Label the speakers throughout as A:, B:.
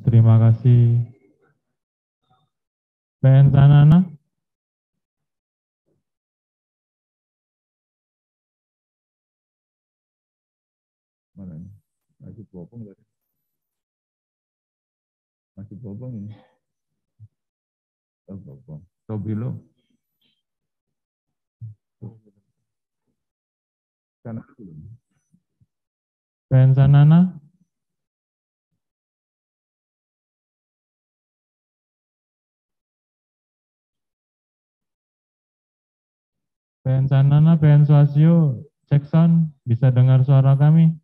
A: Terima kasih. PN Sanana.
B: Mana ini? Masih bopong tadi. Masih bopong ini. Oh, bopong. Tobilo. Sana belum.
A: PN Sanana. PN Sanana, PN Swasio, cek sound, bisa dengar suara kami?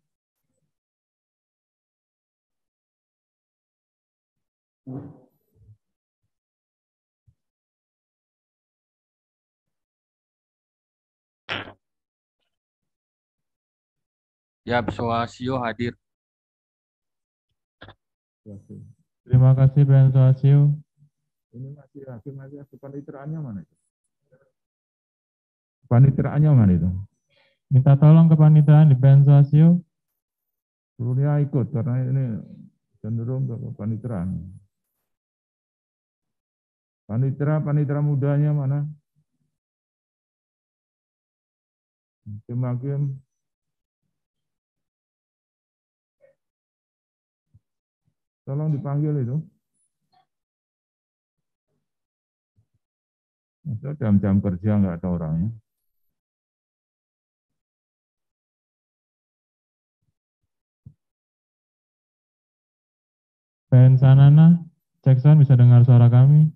C: Ya, Swasio hadir.
A: Terima kasih PN Swasio.
B: Ini masih kepaniteraannya mana itu? Kepaniteraannya mana itu?
A: Minta tolong kepanitraan di PN Swasio.
B: Seluruhnya ikut karena ini cenderung ke kepaniteraan. Panitera mudanya mana? Hakim-hakim. Tolong dipanggil itu. Masa jam-jam kerja nggak ada orangnya.
A: PN Sanana, cek sound, bisa dengar suara kami?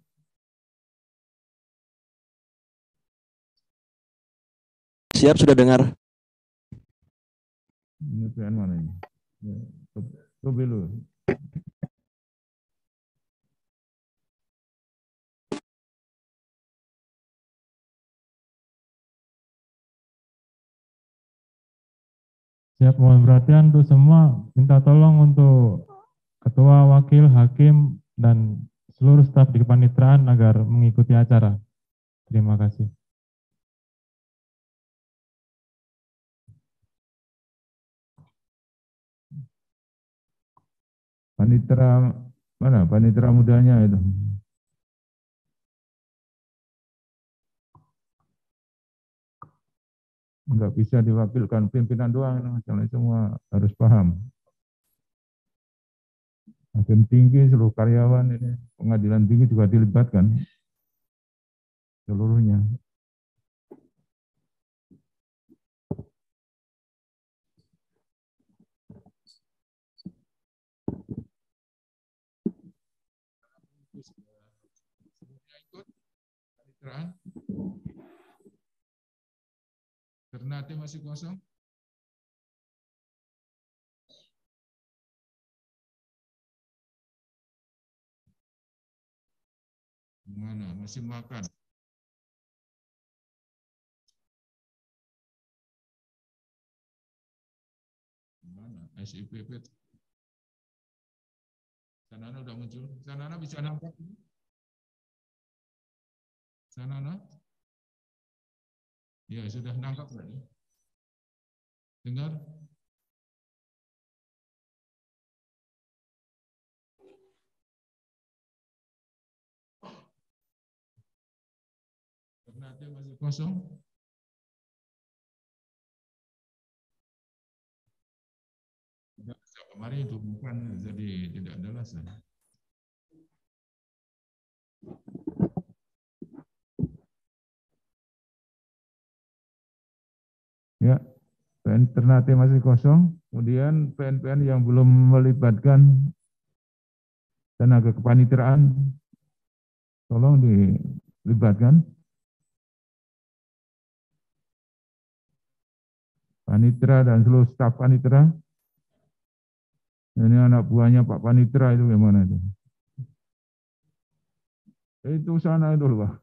D: Siap, sudah dengar.
B: Ini PN mana ini? Ya, Tobilo.
A: Siap, mohon perhatian untuk semua. Minta tolong untuk ketua, wakil, hakim, dan seluruh staf di kepanitraan agar mengikuti acara. Terima kasih.
B: Panitera mana? Panitera mudanya itu. Enggak bisa diwakilkan pimpinan doang, masalah semua harus paham. Hakim tinggi, seluruh karyawan ini, pengadilan tinggi juga dilibatkan seluruhnya. Ternate masih kosong. Mana? Masih makan. Mana? SIPP. Sanana udah muncul. Sanana bisa nangkap. Sanana? Ya, sudah nangkap tadi. Dengar? Ternate masih kosong. Kemarin itu bukan, jadi tidak ada alasan. Ya, PN Ternate masih kosong. Kemudian PN-PN yang belum melibatkan tenaga kepaniteraan, tolong dilibatkan. Panitera dan seluruh staf panitera. Ini anak buahnya Pak Panitera itu gimana itu? Itu sana itu loh, Pak.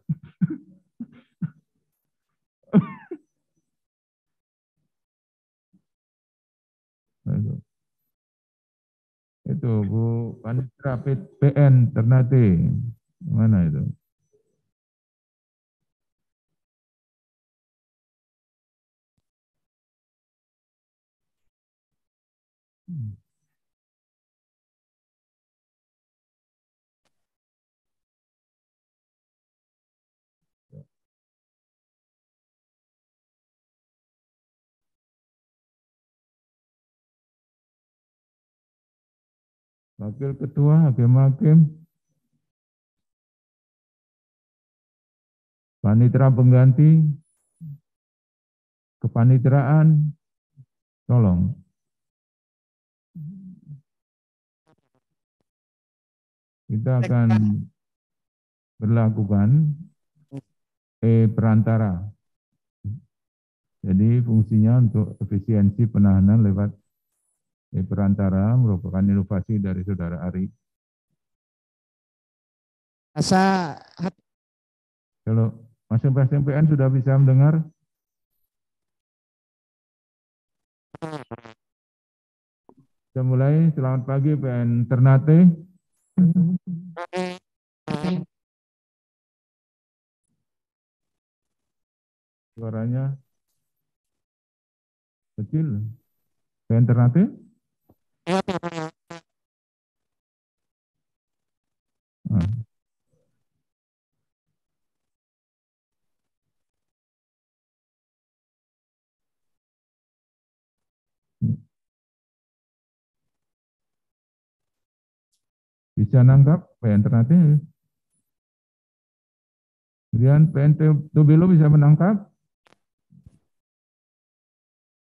B: Itu Bu Panitera PN Ternate. Mana itu? Wakil Ketua, Hakim-Hakim, Panitera Pengganti, Kepanitraan, tolong. Kita akan berlakukan perantara. Jadi fungsinya untuk efisiensi penahanan lewat perantara merupakan inovasi dari Saudara Ari. Kalau masing-masing PN sudah bisa mendengar? Kita mulai. Selamat pagi PN Ternate. Suaranya kecil. PN Ternate? Bisa nangkap PN Ternate? Kemudian PN Tobelo bisa menangkap?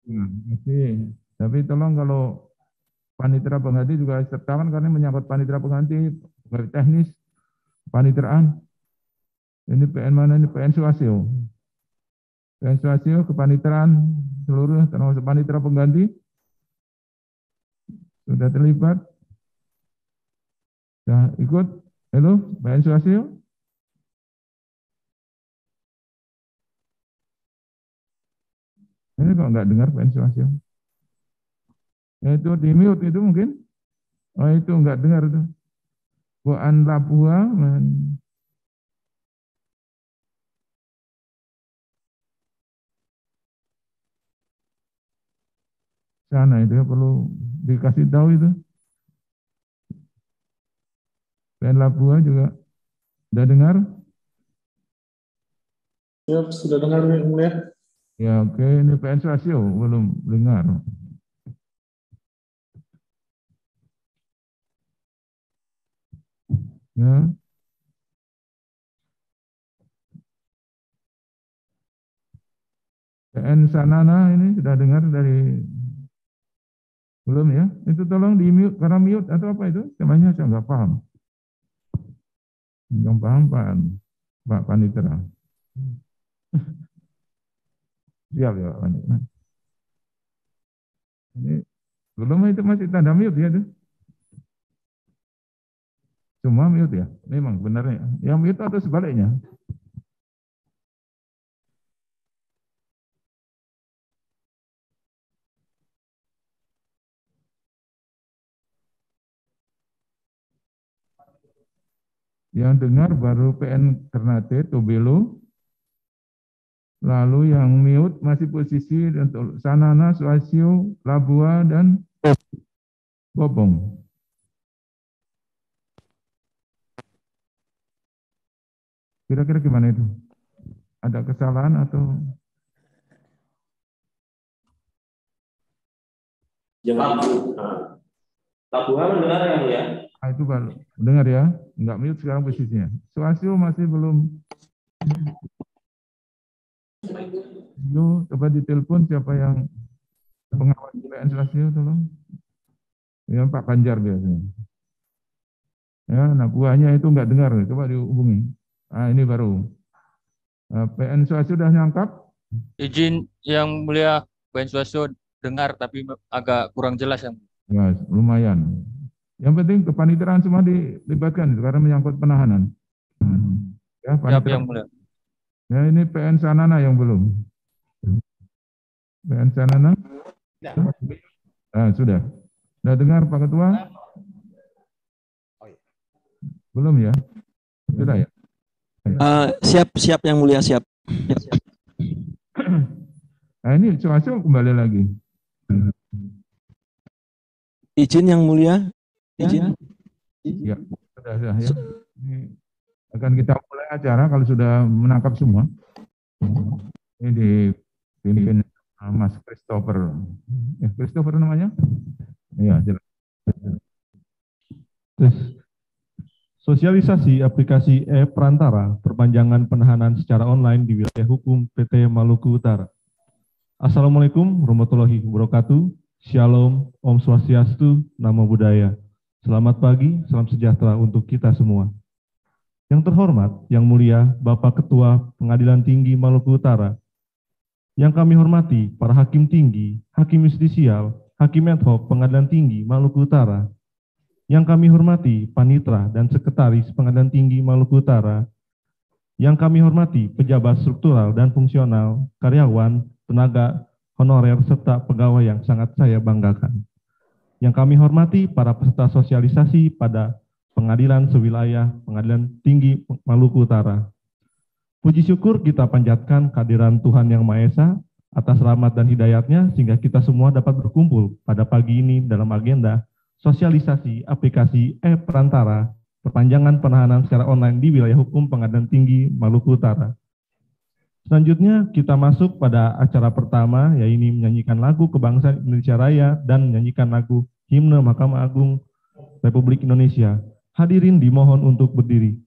B: Masih. Tapi tolong kalau panitera pengganti juga sertakan karena menyangkut panitera pengganti, pegawai teknis, paniteraan. Ini PN mana ini? PN Suasio. PN Suasio, kepaniteraan seluruh termasuk panitera pengganti sudah terlibat. Sudah ikut? Halo, PN Suasio? Ini kok nggak dengar PN Suasio? Itu di mute itu mungkin? Oh itu nggak dengar itu. Buan Lapua. Sana itu ya perlu dikasih tahu itu. PN Lapua juga sudah dengar?
E: Ya, sudah dengar yang mulia.
B: Ya oke, ini PN Suasio belum dengar. Ya. PN Sanana ini sudah dengar dari belum ya? Itu tolong di mute karena mute atau apa itu? Temanya saya nggak paham. Nggak paham Pak Panitera. Siap ya Pak Panitera. Ini belum itu masih tanda mute ya tuh. Cuma mute ya? Memang benarnya. Yang mute atau sebaliknya? Yang dengar baru PN Ternate, Tobelo, lalu yang mute masih posisi untuk Sanana, Suasio, Labua, dan Bobong. Kira-kira gimana itu? Ada kesalahan atau?
F: Jangan Labua mendengar yang mulia.
B: Itu baru dengar ya, nggak mute sekarang posisinya. Suasio masih belum. Yo, coba ditelepon siapa yang pengawas PN Suasio tolong. Ya Pak Panjar biasanya. Ya, nah buahnya itu nggak dengar, coba dihubungi. Ah ini baru. PN Suasio sudah nyangkap?
C: Izin yang mulia, PN Suasio dengar tapi agak kurang jelas yang.
B: Ya, lumayan. Yang penting kepaniteraan semua dilibatkan karena menyangkut penahanan. Ya,
C: Siap yang mulia.
B: Ya, ini PN Sanana yang belum. PN Sanana? Sudah. Sudah dengar Pak Ketua? Belum ya? Sudah ya?
D: Siap yang mulia, siap.
B: Nah ini Suasio kembali lagi.
D: Izin yang mulia. Izin.
B: Ya, sudah ya. Ini akan kita mulai acara kalau sudah menangkap semua. Ini dipimpin Mas Christopher. Christopher namanya? Iya, jelas.
G: Sosialisasi aplikasi e-Perantara perpanjangan penahanan secara online di wilayah hukum PT Maluku Utara. Assalamualaikum warahmatullahi wabarakatuh. Shalom, Om Swastiastu, Namo Buddhaya. Selamat pagi, salam sejahtera untuk kita semua. Yang terhormat, yang mulia, Bapak Ketua Pengadilan Tinggi Maluku Utara. Yang kami hormati, para hakim tinggi, hakim justisial, hakim ad hoc Pengadilan Tinggi Maluku Utara. Yang kami hormati, Panitra dan Sekretaris Pengadilan Tinggi Maluku Utara. Yang kami hormati, pejabat struktural dan fungsional, karyawan, tenaga honorer, serta pegawai yang sangat saya banggakan. Yang kami hormati, para peserta sosialisasi pada pengadilan sewilayah Pengadilan Tinggi Maluku Utara. Puji syukur kita panjatkan kehadiran Tuhan Yang Maha Esa atas rahmat dan hidayatnya sehingga kita semua dapat berkumpul pada pagi ini dalam agenda sosialisasi aplikasi e-Perantara perpanjangan penahanan secara online di wilayah hukum Pengadilan Tinggi Maluku Utara. Selanjutnya kita masuk pada acara pertama, yaitu menyanyikan lagu Kebangsaan Indonesia Raya dan menyanyikan lagu Himne Mahkamah Agung Republik Indonesia. Hadirin dimohon untuk berdiri.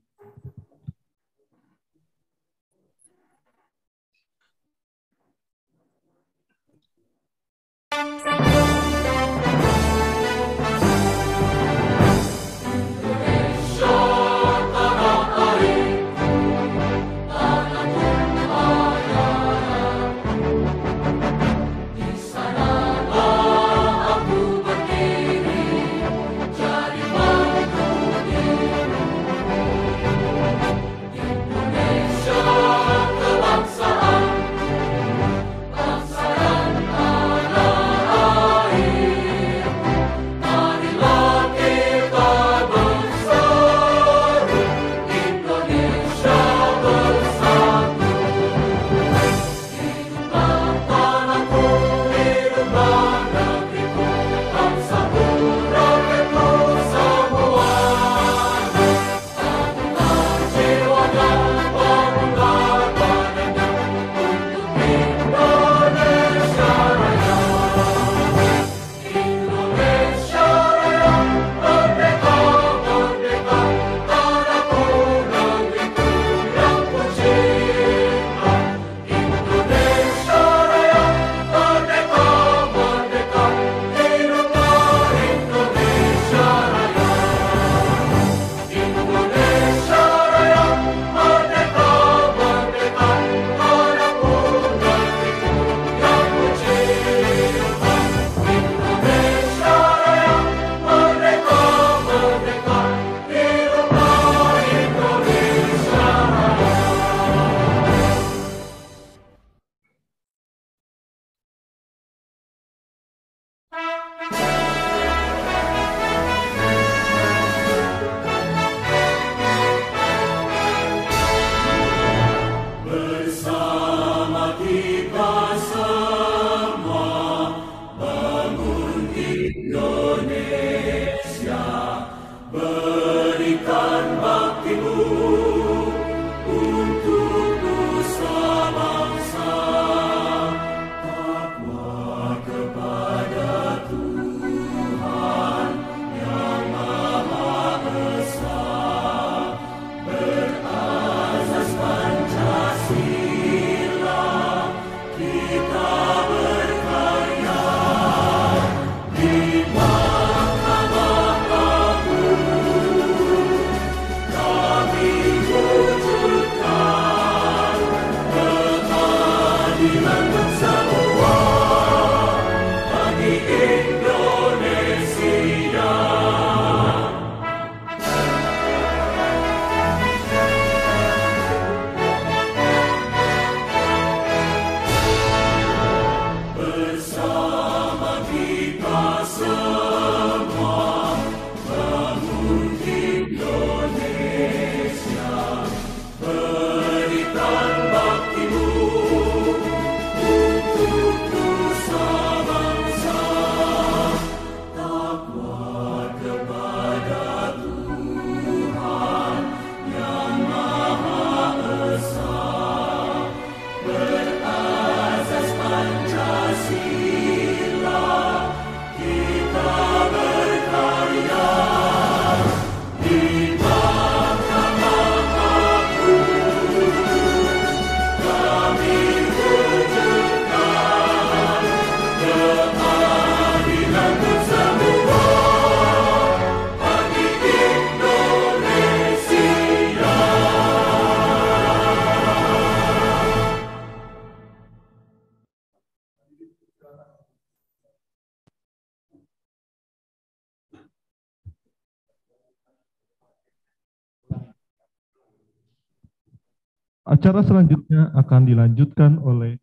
G: Acara selanjutnya akan dilanjutkan oleh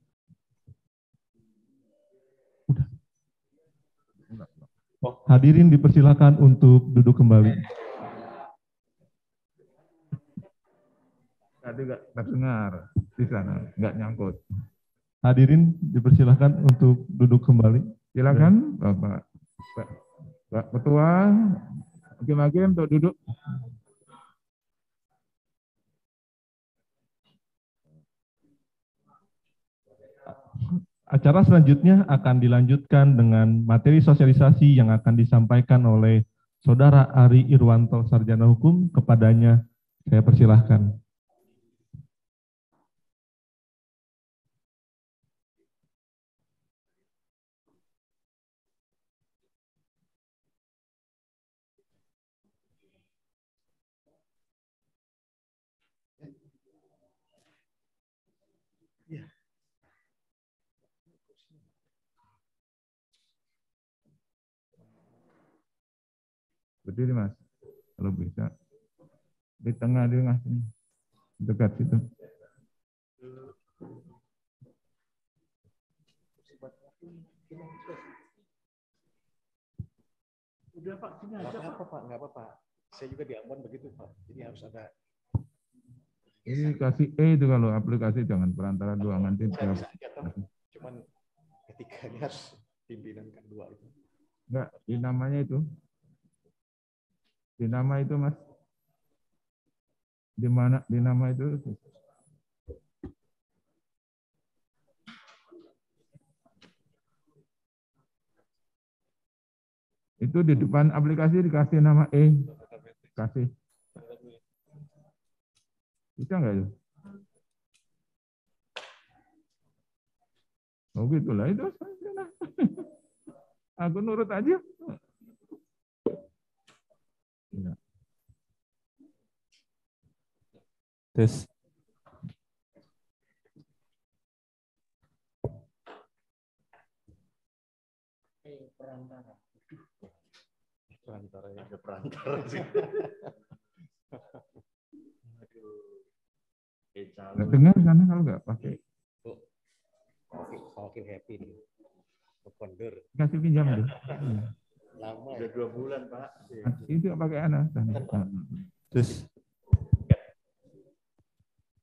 G: hadirin dipersilakan untuk duduk kembali.
B: Tadi nggak terdengar di sana, nggak nyangkut.
G: Hadirin dipersilakan untuk duduk kembali.
B: Silakan Bapak Ketua, hakim-hakim untuk duduk.
G: Acara selanjutnya akan dilanjutkan dengan materi sosialisasi yang akan disampaikan oleh Saudara Ari Irwanto, Sarjana Hukum. Kepadanya saya persilahkan.
B: Berdiri Mas, kalau bisa. Di tengah sini, dekat situ.
H: Udah Pak, sini aja Pak. Nggak apa-apa. Saya juga di Ambon begitu Pak. Jadi harus ada.
B: Ini kasih itu kalau aplikasi jangan perantara dua nanti.
H: Cuman ketika ini harus pimpinan kedua itu.
B: Enggak, di namanya itu. Di nama itu Mas. Di mana di nama itu? Itu di depan aplikasi dikasih nama kasih. Bisa nggak itu? Oh gitulah itu. Aku nurut aja. Ya.
G: Tes.
H: Perantara ya, ada perantara sih.
B: Nggak dengar karena kalau nggak pakai.
H: Oke happy nih. Kondor.
B: Kasih pinjam itu.
H: Lama. Udah 2 bulan Pak.
B: Itu nggak pakai anak.
G: Terus.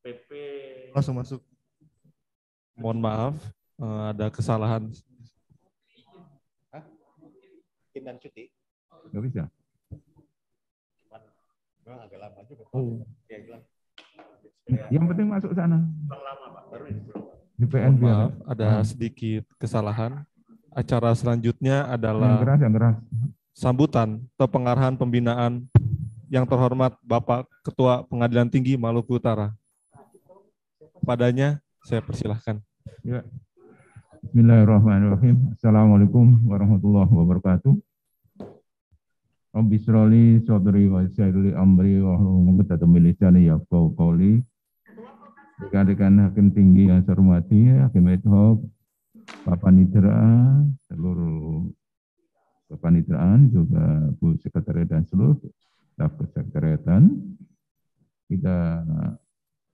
H: PP.
G: Langsung masuk. Mohon maaf, ada kesalahan.
H: Hah? Dan cuti?
B: Nggak bisa.
H: Cuman agak lama juga.
G: Oh.
H: Dia bilang.
B: Yang penting masuk sana.
H: Lama Pak, baru ini.
B: Di PN
G: Maaf, ada sedikit kesalahan. Acara selanjutnya adalah
B: yang keras.
G: sambutan atau pengarahan pembinaan yang terhormat Bapak Ketua Pengadilan Tinggi Maluku Utara. Padanya saya persilahkan.
B: Ya. Bismillahirrahmanirrahim. Assalamualaikum warahmatullahi wabarakatuh. Rabbi shrali sadri wa yassir li amri wa hlul 'uqdatam min lisani yafqahu qawli. Rekan-rekan hakim tinggi yang saya hormati, Hakim ad hoc, Pak Panitera, seluruh kepanitraan, juga Bu Sekretariat dan seluruh staf kesekretariatan. Kita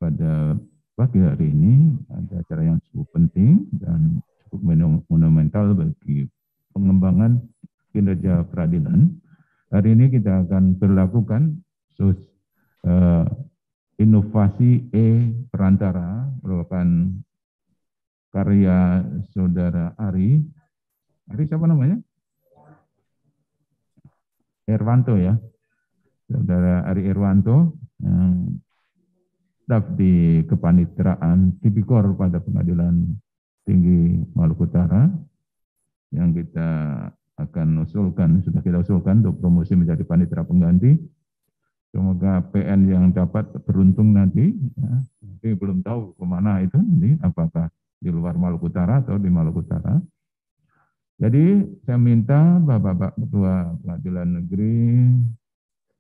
B: pada pagi hari ini ada acara yang cukup penting dan cukup monumental bagi pengembangan kinerja peradilan. Hari ini kita akan berlakukan inovasi perantara, merupakan karya Saudara Ari. Ari siapa namanya? Irwanto ya. Saudara Ari Irwanto yang staf di kepanitraan tipikor pada Pengadilan Tinggi Maluku Utara yang kita akan usulkan, sudah kita usulkan untuk promosi menjadi panitera pengganti. Semoga PN yang dapat beruntung nanti, ya, tapi belum tahu kemana itu nanti, apakah di luar Maluku Utara atau di Maluku Utara. Jadi saya minta Bapak Ketua Pengadilan Negeri,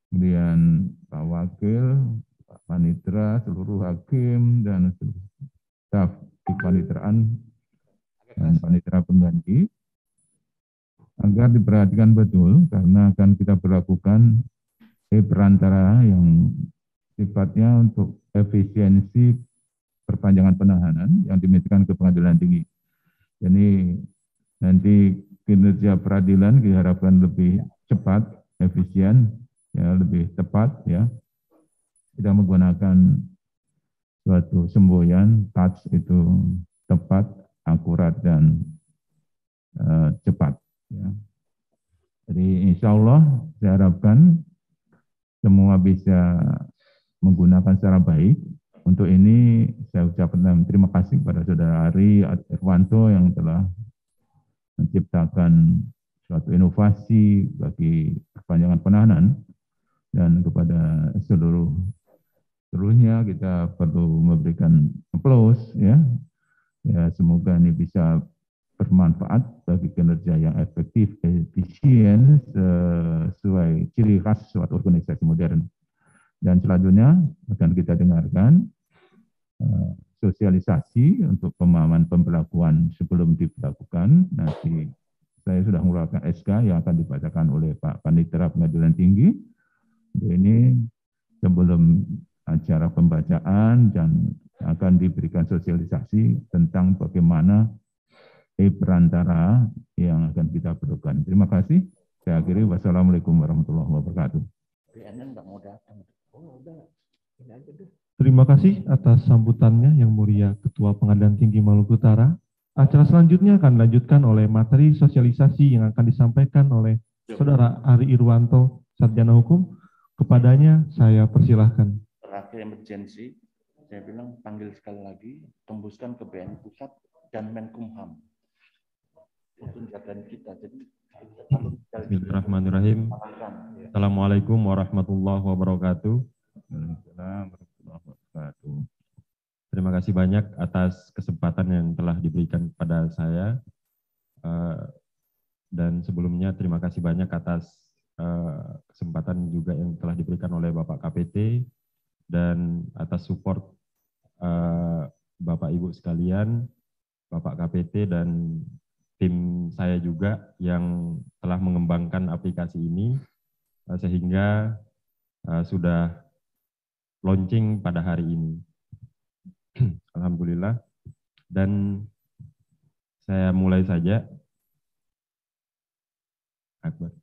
B: kemudian Pak Wakil, Pak Panitera, seluruh hakim dan seluruh staf di panitraan dan panitera pengganti, agar diperhatikan betul karena akan kita berlakukan perantara yang sifatnya untuk efisiensi perpanjangan penahanan yang dimitikan ke pengadilan tinggi. Jadi nanti kinerja peradilan diharapkan lebih cepat, efisien, ya, lebih tepat, ya, tidak menggunakan suatu semboyan, touch itu tepat, akurat, dan cepat. Ya. Jadi insya Allah saya harapkan semua bisa menggunakan secara baik. Untuk ini saya ucapkan terima kasih kepada Saudara Ari Irwanto yang telah menciptakan suatu inovasi bagi perpanjangan penahanan, dan kepada seluruhnya kita perlu memberikan aplaus, ya. Ya, semoga ini bisa bermanfaat bagi kinerja yang efektif, efisien, sesuai ciri khas suatu organisasi modern. Dan selanjutnya akan kita dengarkan sosialisasi untuk pemahaman pemberlakuan sebelum diberlakukan. Nanti saya sudah mengeluarkan SK yang akan dibacakan oleh Pak Panitera Pengadilan Tinggi. Ini sebelum acara pembacaan dan akan diberikan sosialisasi tentang bagaimana perantara yang akan kita perlukan. Terima kasih. Saya akhiri. Wassalamualaikum warahmatullahi wabarakatuh.
G: Terima kasih atas sambutannya Yang Mulia Ketua Pengadilan Tinggi Maluku Utara. Acara selanjutnya akan dilanjutkan oleh materi sosialisasi yang akan disampaikan oleh Saudara Ari Irwanto, Sarjana Hukum. Kepadanya saya persilahkan.
H: Terakhir emergensi, saya bilang panggil sekali lagi, tembuskan ke BNI Pusat dan Menkumham untuk jagain kita. Jadi
A: Bismillahirrahmanirrahim. Assalamualaikum warahmatullahi wabarakatuh. Terima kasih banyak atas kesempatan yang telah diberikan kepada saya. Dan sebelumnya terima kasih banyak atas kesempatan juga yang telah diberikan oleh Bapak KPT dan atas support Bapak Ibu sekalian, Bapak KPT dan tim saya juga yang telah mengembangkan aplikasi ini sehingga sudah launching pada hari ini. Alhamdulillah. Dan saya mulai saja. Akbar.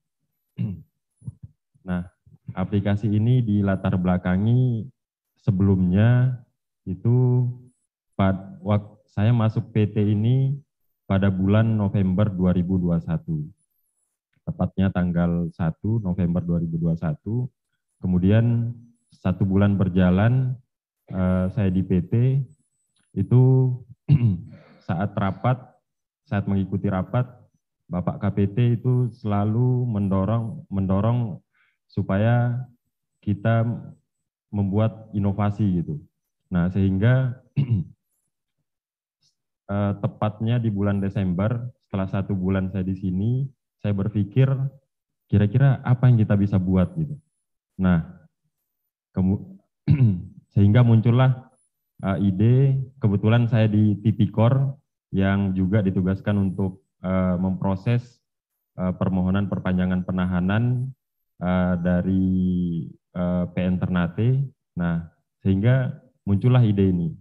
A: Nah, aplikasi ini dilatar belakangi sebelumnya itu saya masuk PT ini pada bulan November 2021. Tepatnya tanggal 1 November 2021. Kemudian 1 bulan berjalan saya di PT itu saat mengikuti rapat Bapak KPT itu selalu mendorong supaya kita membuat inovasi gitu. Nah, sehingga tepatnya di bulan Desember, setelah 1 bulan saya di sini, saya berpikir kira-kira apa yang kita bisa buat gitu. Nah, sehingga muncullah ide, kebetulan saya di Tipikor yang juga ditugaskan untuk memproses permohonan perpanjangan penahanan dari PN Ternate. Nah, sehingga muncullah ide ini.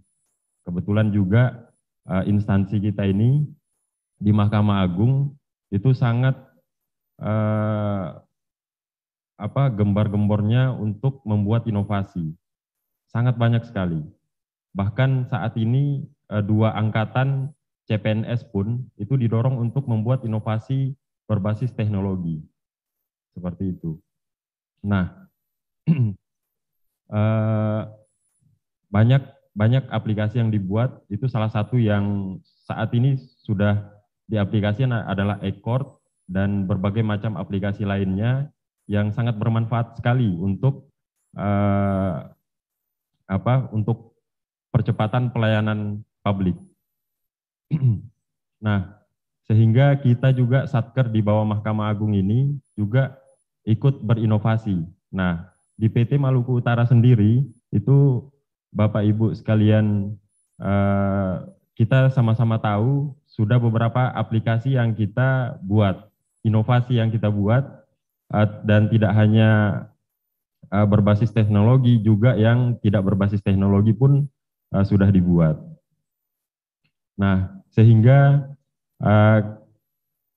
A: Kebetulan juga instansi kita ini di Mahkamah Agung itu sangat gembar-gembornya untuk membuat inovasi. Sangat banyak sekali. Bahkan saat ini 2 angkatan CPNS pun itu didorong untuk membuat inovasi berbasis teknologi. Seperti itu. Nah, banyak aplikasi yang dibuat, itu salah satu yang saat ini sudah diaplikasikan adalah Accord dan berbagai macam aplikasi lainnya yang sangat bermanfaat sekali untuk untuk percepatan pelayanan publik. Nah, sehingga kita juga Satker di bawah Mahkamah Agung ini juga ikut berinovasi. Nah, di PT Maluku Utara sendiri itu Bapak Ibu sekalian, kita sama-sama tahu sudah beberapa aplikasi yang kita buat, inovasi yang kita buat, dan tidak hanya berbasis teknologi, juga yang tidak berbasis teknologi pun sudah dibuat. Nah, sehingga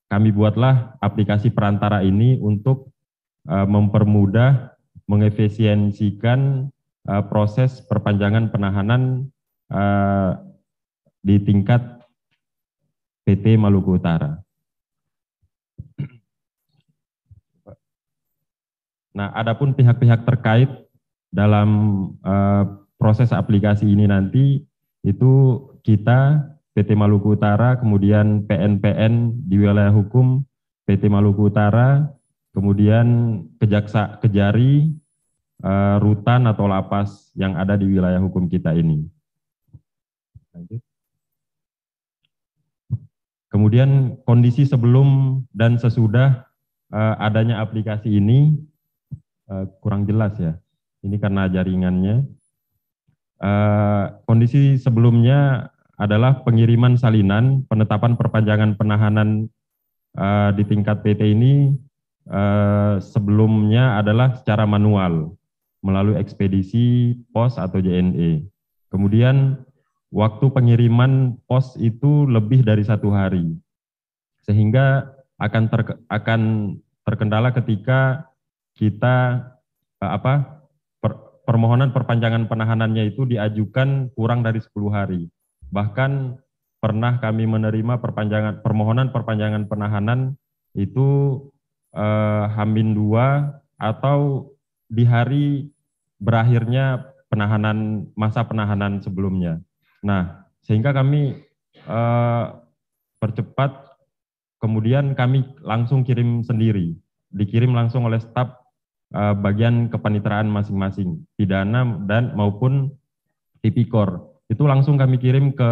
A: kami buatlah aplikasi perantara ini untuk mempermudah, mengefisiensikan proses perpanjangan penahanan di tingkat PT Maluku Utara. Nah, adapun pihak-pihak terkait dalam proses aplikasi ini nanti itu kita PT Maluku Utara, kemudian PNPN di wilayah hukum PT Maluku Utara, kemudian Kejari, rutan atau lapas yang ada di wilayah hukum kita ini. Lanjut. Kemudian kondisi sebelum dan sesudah adanya aplikasi ini kurang jelas ya. Ini karena jaringannya. Kondisi sebelumnya adalah pengiriman salinan, penetapan perpanjangan penahanan di tingkat PT ini sebelumnya adalah secara manual melalui ekspedisi pos atau JNE. Kemudian waktu pengiriman pos itu lebih dari 1 hari, sehingga akan terkendala ketika kita permohonan perpanjangan penahanannya itu diajukan kurang dari 10 hari. Bahkan pernah kami menerima permohonan perpanjangan penahanan itu H-2 atau di hari berakhirnya masa penahanan sebelumnya. Nah, sehingga kami percepat, kemudian kami langsung kirim sendiri, dikirim langsung oleh staf bagian kepanitraan masing-masing, pidana dan maupun tipikor. Itu langsung kami kirim ke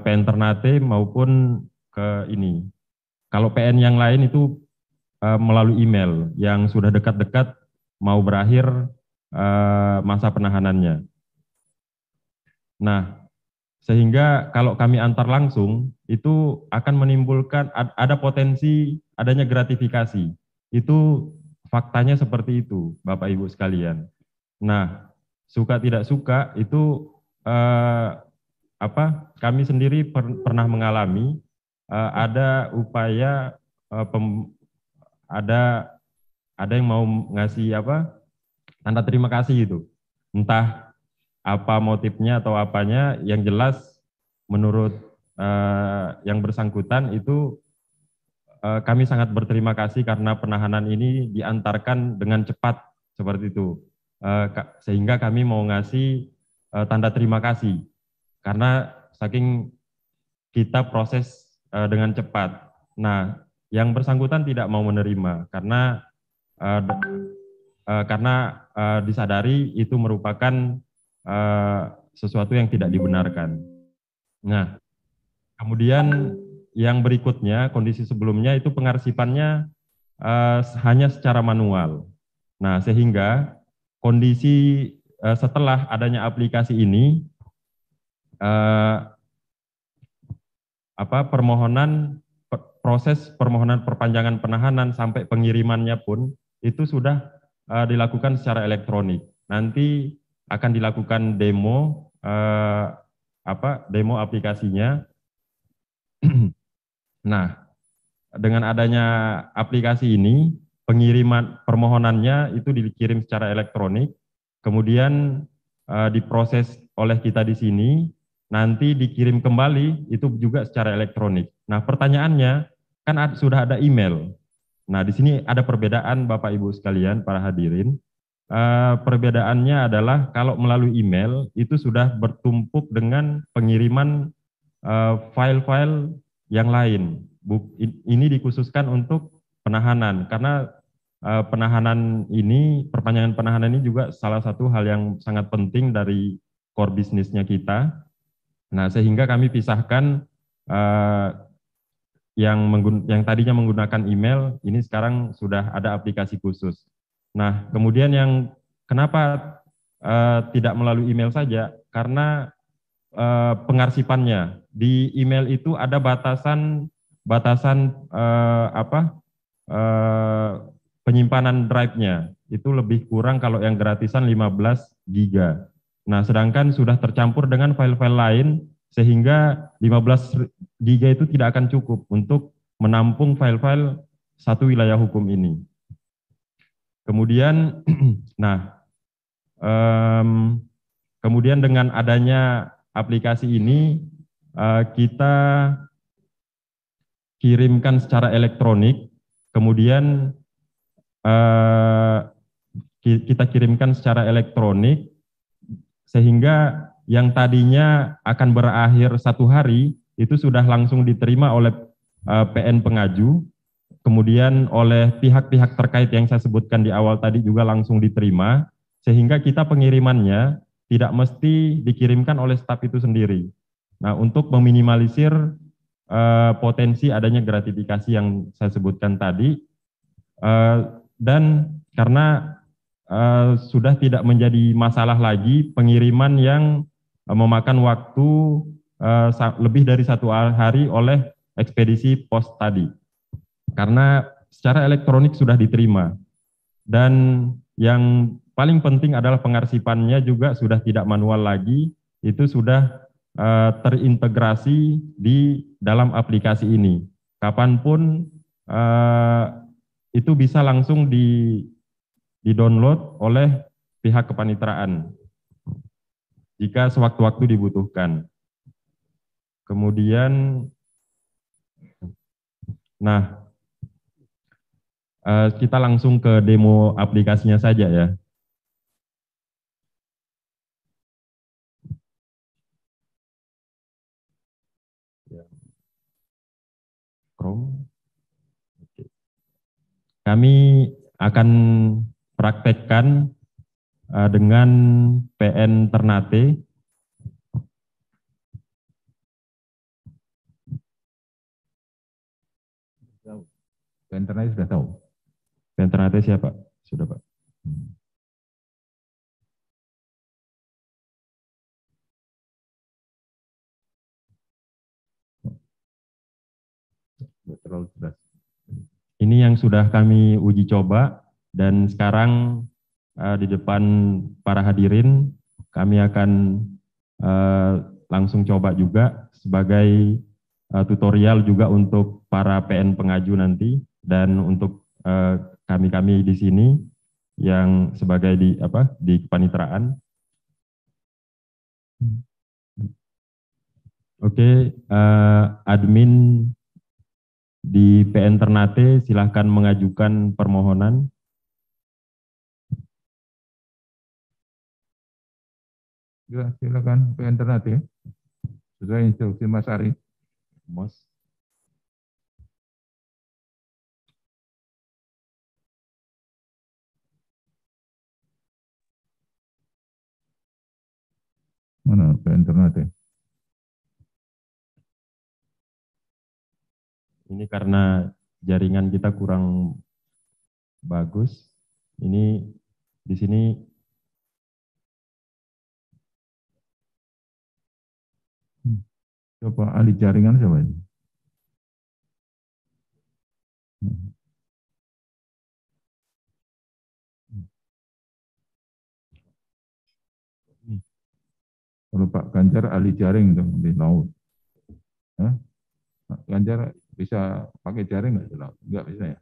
A: PN Ternate maupun ke ini. Kalau PN yang lain itu melalui email yang sudah dekat-dekat mau berakhir masa penahanannya. Nah, sehingga kalau kami antar langsung itu akan menimbulkan ada potensi adanya gratifikasi. Itu faktanya seperti itu, Bapak Ibu sekalian. Nah, suka tidak suka itu kami sendiri pernah mengalami ada upaya ada yang mau ngasih tanda terima kasih itu. Entah apa motifnya atau apanya, yang jelas menurut yang bersangkutan itu kami sangat berterima kasih karena penahanan ini diantarkan dengan cepat seperti itu. Sehingga kami mau ngasih tanda terima kasih karena saking kita proses dengan cepat. Nah, yang bersangkutan tidak mau menerima karena disadari itu merupakan sesuatu yang tidak dibenarkan. Nah, kemudian yang berikutnya, kondisi sebelumnya itu pengarsipannya hanya secara manual. Nah, sehingga kondisi setelah adanya aplikasi ini, proses permohonan perpanjangan penahanan sampai pengirimannya pun itu sudah dilakukan secara elektronik. Nanti akan dilakukan demo demo aplikasinya. Nah, dengan adanya aplikasi ini, pengiriman permohonannya itu dikirim secara elektronik, kemudian diproses oleh kita di sini, nanti dikirim kembali itu juga secara elektronik. Nah, pertanyaannya kan sudah ada email. Nah, di sini ada perbedaan Bapak Ibu sekalian, para hadirin. Perbedaannya adalah kalau melalui email itu sudah bertumpuk dengan pengiriman file-file yang lain. Ini dikhususkan untuk penahanan karena penahanan ini, perpanjangan penahanan ini juga salah satu hal yang sangat penting dari core bisnisnya kita. Nah, sehingga kami pisahkan yang tadinya menggunakan email, ini sekarang sudah ada aplikasi khusus. Nah, kemudian yang kenapa tidak melalui email saja? Karena pengarsipannya di email itu ada batasan penyimpanan drive-nya. itu lebih kurang kalau yang gratisan 15 giga. Nah, sedangkan sudah tercampur dengan file-file lain sehingga 15 giga itu tidak akan cukup untuk menampung file-file satu wilayah hukum ini. Kemudian, nah, kemudian dengan adanya aplikasi ini, kita kirimkan secara elektronik, kemudian kita kirimkan secara elektronik, sehingga yang tadinya akan berakhir 1 hari, itu sudah langsung diterima oleh PN pengaju, kemudian oleh pihak-pihak terkait yang saya sebutkan di awal tadi juga langsung diterima, sehingga kita pengirimannya tidak mesti dikirimkan oleh staf itu sendiri. Nah, untuk meminimalisir potensi adanya gratifikasi yang saya sebutkan tadi, dan karena sudah tidak menjadi masalah lagi pengiriman yang memakan waktu lebih dari 1 hari oleh ekspedisi pos tadi. Karena secara elektronik sudah diterima. Dan yang paling penting adalah pengarsipannya juga sudah tidak manual lagi, itu sudah terintegrasi di dalam aplikasi ini. Kapanpun itu bisa langsung di-download oleh pihak kepanitraan jika sewaktu-waktu dibutuhkan. Kemudian, nah, kita langsung ke demo aplikasinya saja ya. Chrome. Kami akan praktekkan dengan PN Ternate.
B: PN Ternate sudah tahu.
A: PN Ternate siapa? Sudah, Pak.
B: Terlalu jelas.
A: Ini yang sudah kami uji coba dan sekarang di depan para hadirin kami akan langsung coba juga sebagai tutorial juga untuk para PN pengaju nanti dan untuk kami-kami di sini yang sebagai di kepanitraan. Oke, admin di PN Ternate silahkan mengajukan permohonan.
B: Ya, silakan PN Ternate. Sesuai instruksi Mas Ari.
A: Mos.
B: Mana PN Ternate?
A: Ini karena jaringan kita kurang bagus. Ini di sini
B: Coba ahli jaringan coba ini. Kalau Pak Ganjar ahli jaring tuh di laut. Pak Ganjar bisa pakai jaring nggak di laut? Nggak bisa ya?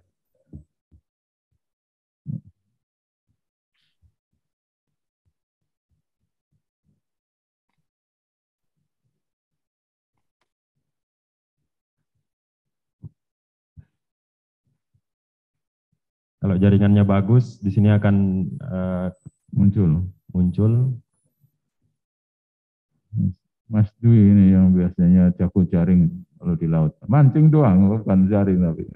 A: kalau jaringannya bagus, di sini akan muncul.
B: Mas Dwi ini yang biasanya jago jaring kalau di laut. Mancing doang, bukan jaring tapi.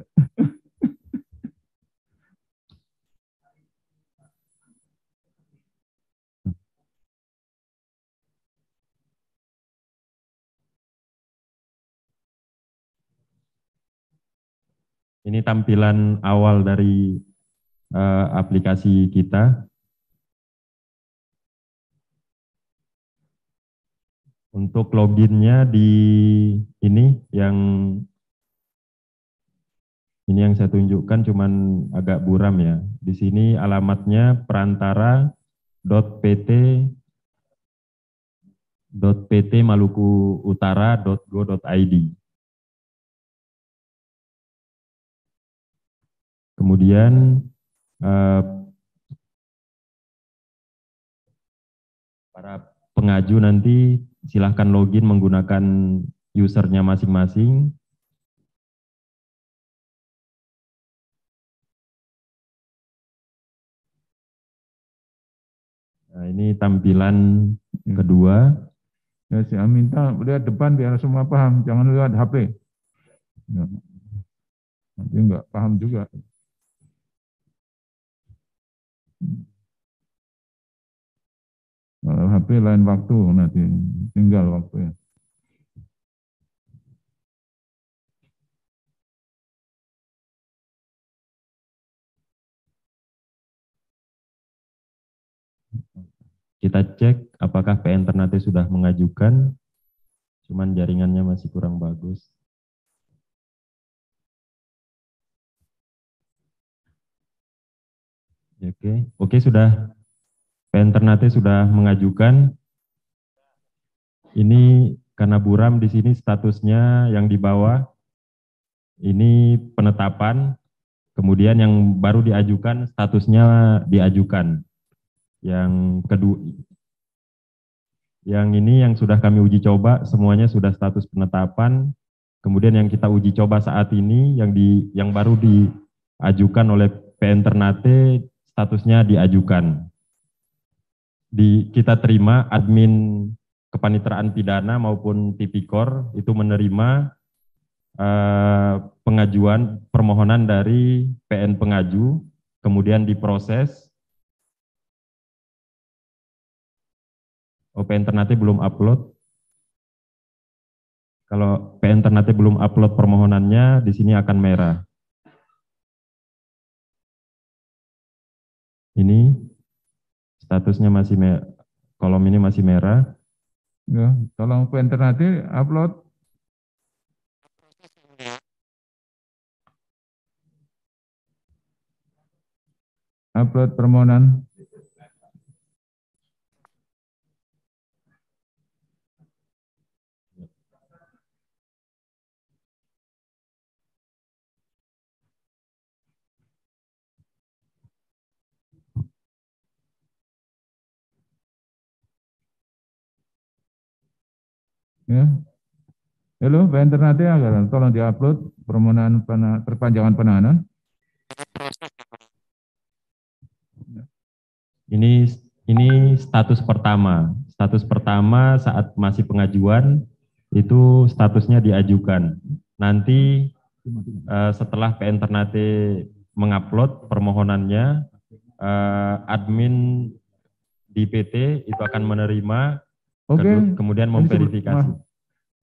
A: Ini tampilan awal dari aplikasi kita. Untuk loginnya di ini yang Ini yang saya tunjukkan cuman agak buram ya. Di sini alamatnya perantara.pt.malukuutara.go.id. Kemudian para pengaju nanti silahkan login menggunakan usernya masing-masing. Nah, ini tampilan kedua.
B: Ya, saya minta lihat depan biar semua paham, jangan lihat HP. Ya. Nanti enggak paham juga. Kalau HP lain waktu nanti, tinggal waktu ya.
A: Kita cek apakah PN Ternate sudah mengajukan, cuman jaringannya masih kurang bagus. Oke, sudah. PN Ternate sudah mengajukan. Ini karena buram di sini statusnya yang di bawah ini penetapan, kemudian yang baru diajukan statusnya diajukan. Yang kedua, yang ini yang sudah kami uji coba semuanya sudah status penetapan. Kemudian yang kita uji coba saat ini yang baru diajukan oleh PN Ternate statusnya diajukan. Kita terima admin Kepanitraan Pidana maupun Tipikor itu menerima pengajuan permohonan dari PN pengaju, kemudian diproses. PN Ternate belum upload. Kalau PN Ternate belum upload permohonannya, di sini akan merah. Ini statusnya masih merah, kolom ini masih merah.
B: Ya, tolong PN Ternate upload. Upload permohonan. Ya. Halo, PN Ternate agar tolong diupload permohonan perpanjangan penahanan.
A: Ini status pertama. Status pertama saat masih pengajuan itu statusnya diajukan. Nanti setelah PN Ternate mengupload permohonannya, admin di PT itu akan menerima. Kemudian memverifikasi.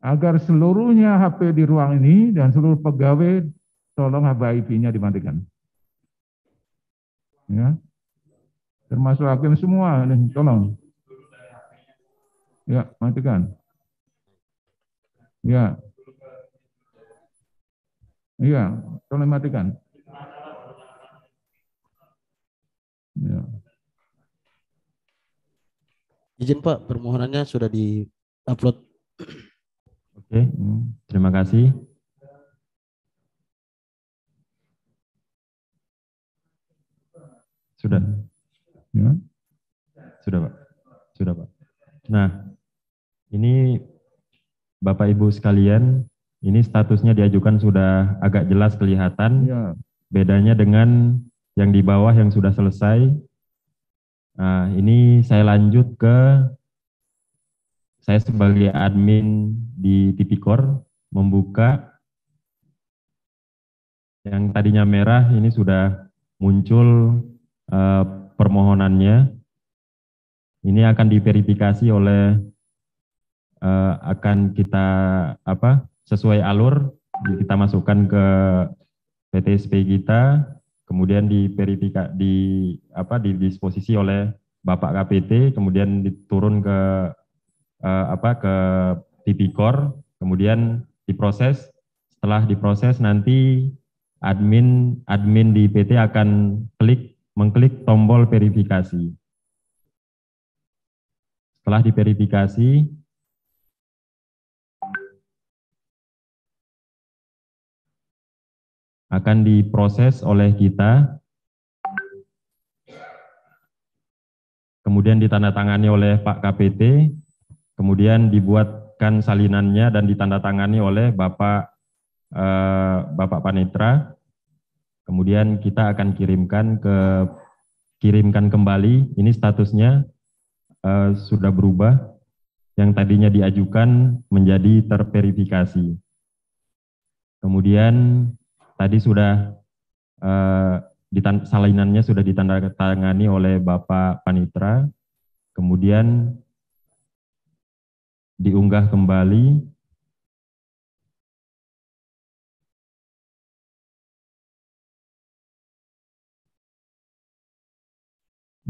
B: Agar seluruhnya HP di ruang ini dan seluruh pegawai tolong HBIP-nya dimatikan. Ya. Termasuk hakim semua, tolong. Ya, matikan. Ya. Iya, tolong matikan. Ya.
D: Izin Pak, permohonannya sudah di-upload.
A: Oke, terima kasih. Sudah.
B: Ya.
A: Sudah, Pak. Sudah, Pak. Nah, ini Bapak Ibu sekalian, ini statusnya diajukan sudah agak jelas kelihatan.
B: Ya.
A: Bedanya dengan yang di bawah yang sudah selesai. Nah, ini saya lanjut ke saya sebagai admin di Tipikor membuka yang tadinya merah, ini sudah muncul permohonannya. Ini akan diverifikasi oleh akan kita sesuai alur kita masukkan ke PTSP kita, kemudian didisposisi oleh Bapak KPT, kemudian diturun ke ke Tipikor, kemudian diproses. Setelah diproses nanti admin di PT akan mengklik tombol verifikasi. Setelah diverifikasi, akan diproses oleh kita, kemudian ditandatangani oleh Pak KPT, kemudian dibuatkan salinannya dan ditandatangani oleh Bapak Panitra. Kemudian kita akan kirimkan kembali. Ini statusnya sudah berubah, yang tadinya diajukan menjadi terverifikasi. Kemudian tadi sudah salinannya sudah ditandatangani oleh Bapak Panitra, kemudian diunggah kembali.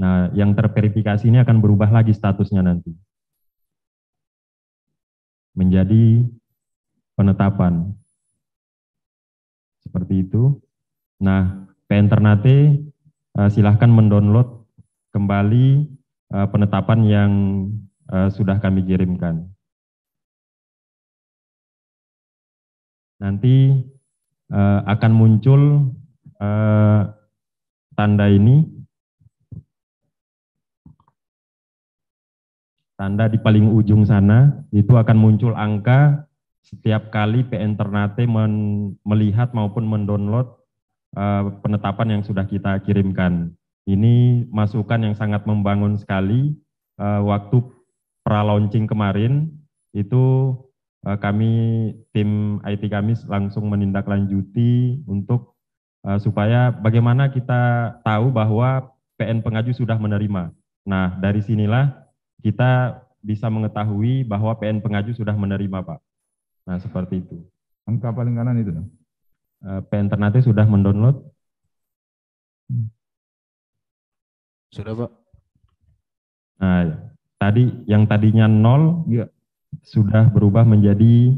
A: Nah, yang terverifikasi ini akan berubah lagi statusnya nanti menjadi penetapan. Seperti itu. Nah, PN Ternate silahkan mendownload kembali penetapan yang sudah kami kirimkan. Nanti akan muncul tanda ini. Tanda di paling ujung sana, itu akan muncul angka setiap kali PN Ternate melihat maupun mendownload penetapan yang sudah kita kirimkan. Ini masukan yang sangat membangun sekali. Waktu pra-launching kemarin, itu kami, tim IT kami langsung menindaklanjuti untuk supaya bagaimana kita tahu bahwa PN pengaju sudah menerima. Nah, dari sinilah kita bisa mengetahui bahwa PN pengaju sudah menerima, Pak. Nah, seperti itu.
B: Angka paling kanan itu.
A: PN Ternate sudah mendownload.
D: Sudah, Pak.
A: Nah, yang tadinya 0
B: ya,
A: sudah berubah menjadi